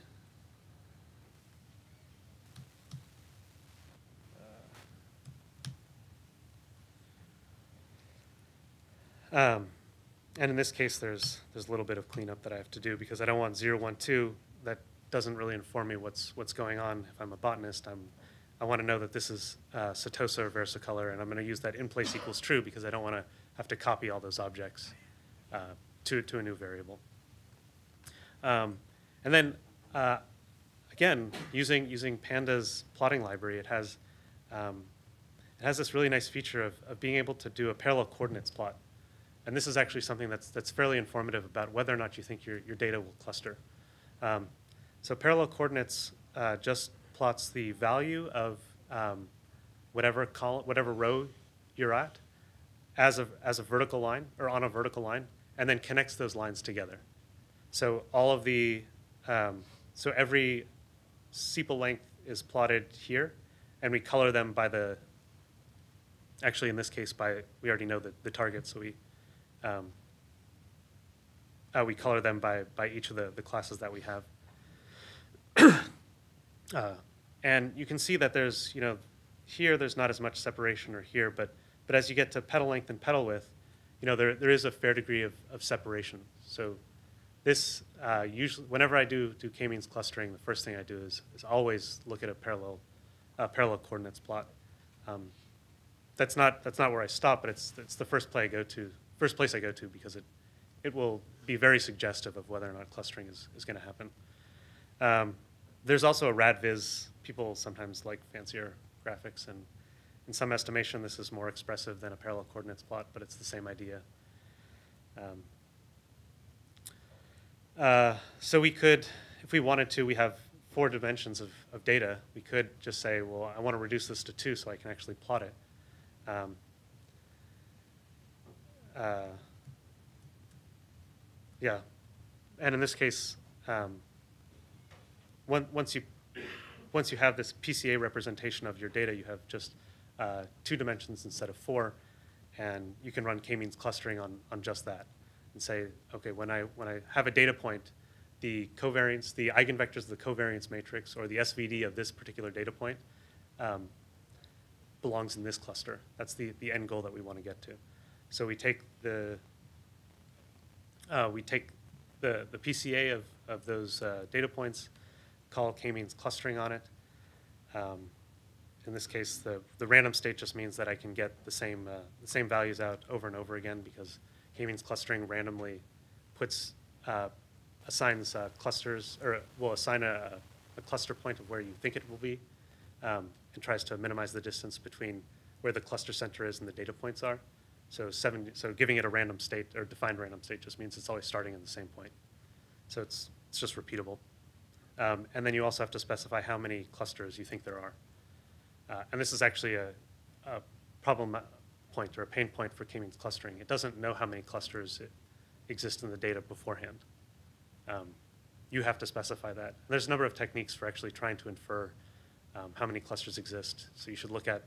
And in this case, there's a little bit of cleanup that I have to do because I don't want 0, 1, 2. That doesn't really inform me what's going on. If I'm a botanist, I want to know that this is setosa or versicolor, and I'm going to use that in place equals true because I don't want to have to copy all those objects to a new variable. And then, again, using Panda's plotting library, it has this really nice feature of being able to do a parallel coordinates plot. And this is actually something that's fairly informative about whether or not you think your data will cluster. So parallel coordinates just plots the value of whatever row you're at as a vertical line or on a vertical line, and then connects those lines together. So all of so every sepal length is plotted here, and we color them by actually in this case we already know the target, so we color them by each of the classes that we have. And you can see that there's, here there's not as much separation, or here, but as you get to petal length and petal width, there is a fair degree of separation. So this, usually, whenever I do K-means clustering, the first thing I do is always look at a parallel coordinates plot. That's not where I stop, but it's the first place I go to because it will be very suggestive of whether or not clustering is going to happen. There's also a radviz. People sometimes like fancier graphics, and in some estimation, this is more expressive than a parallel coordinates plot, but it's the same idea. So we could, if we wanted to, we have 4 dimensions of data. We could just say, well, I want to reduce this to 2 so I can actually plot it. Yeah, and in this case, once you have this PCA representation of your data, you have just 2 dimensions instead of 4, and you can run k-means clustering on just that, and say, okay, when I have a data point, the covariance, the eigenvectors of the covariance matrix, or the SVD of this particular data point, belongs in this cluster. That's the end goal that we want to get to. So we take the PCA of those data points, call k-means clustering on it. In this case, the random state just means that I can get the same values out over and over again, because k-means clustering randomly assigns clusters, or will assign a cluster point of where you think it will be, and tries to minimize the distance between where the cluster center is and the data points are. So giving it a random state, or defined random state, just means it's always starting in the same point. So it's just repeatable. And then you also have to specify how many clusters you think there are. And this is actually a problem point, or a pain point for k-means clustering. It doesn't know how many clusters exist in the data beforehand. You have to specify that. And there's a number of techniques for actually trying to infer how many clusters exist. So you should look at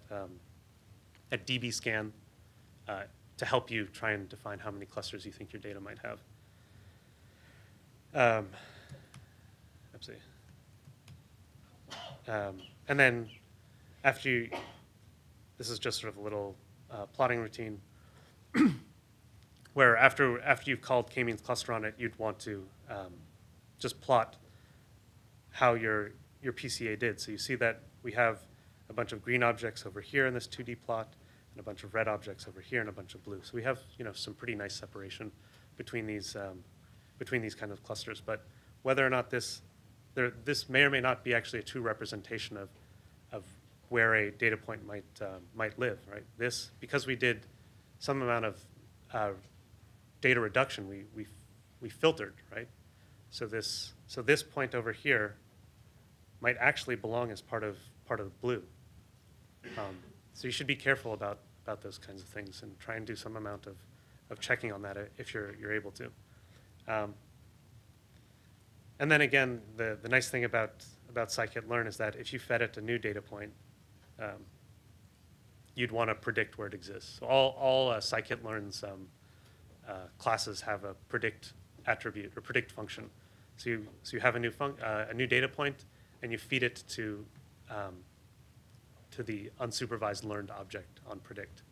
dbScan to help you try and define how many clusters you think your data might have. And then after this is just sort of a little plotting routine, where after you've called k-means cluster on it, you'd want to just plot how your PCA did. So you see that we have a bunch of green objects over here in this 2D plot, and a bunch of red objects over here, and a bunch of blue. So we have some pretty nice separation between these kind of clusters. But whether or not this may or may not be actually a true representation of where a data point might live, right? Because we did some amount of data reduction, we filtered, right? So this point over here might actually belong as part of blue. So you should be careful about those kinds of things, and try and do some amount of checking on that if you're able to. And then again, the nice thing about SciKit-Learn is that if you fed it a new data point, you'd want to predict where it exists. So all SciKit-Learn's classes have a predict attribute, or predict function. So you have a new data point, and you feed it to the unsupervised learned object on predict.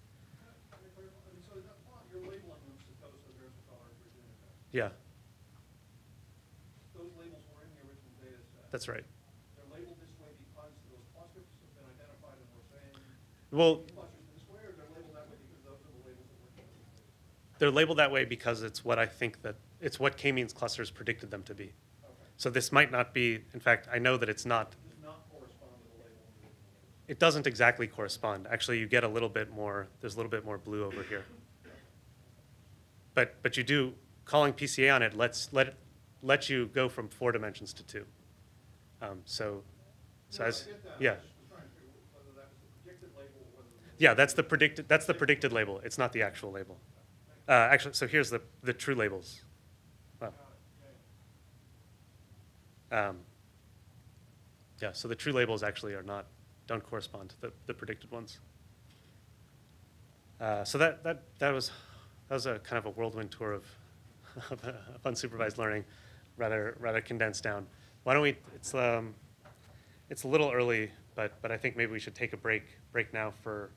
So that plot, you're labeling them so there's a color presented. Yeah. Those labels were in the original data set. That's right. They're labeled this way because those clusters have been identified and we're saying Well, clusters this way, or they're labeled that way because those are the labels that were in the data set? they're labeled that way because it's what it's what k-means clusters predicted them to be. Okay. So this might not be, in fact, I know that it's not. Does not correspond to the label in the original data set. It doesn't exactly correspond. Actually, you get a little bit more, there's a little bit more blue over here. But you do, calling PCA on it lets you go from 4 dimensions to 2. So No, as, I get that. yeah. I was just trying to figure whether that was the predicted label or whether it was Yeah, that's the predicted label. It's not the actual label. Actually, so here's the true labels. Wow. Yeah, so the true labels actually don't correspond to the predicted ones. So that was a kind of a whirlwind tour of unsupervised learning, rather condensed down. Why don't we? It's a little early, but I think maybe we should take a break now for.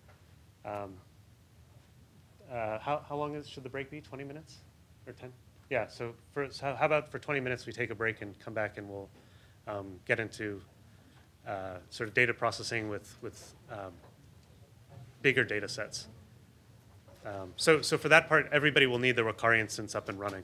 How long should the break be? 20 minutes or 10? Yeah. So how about for 20 minutes we take a break and come back, and we'll get into sort of data processing with bigger data sets. So for that part, everybody will need the Ricari instance up and running.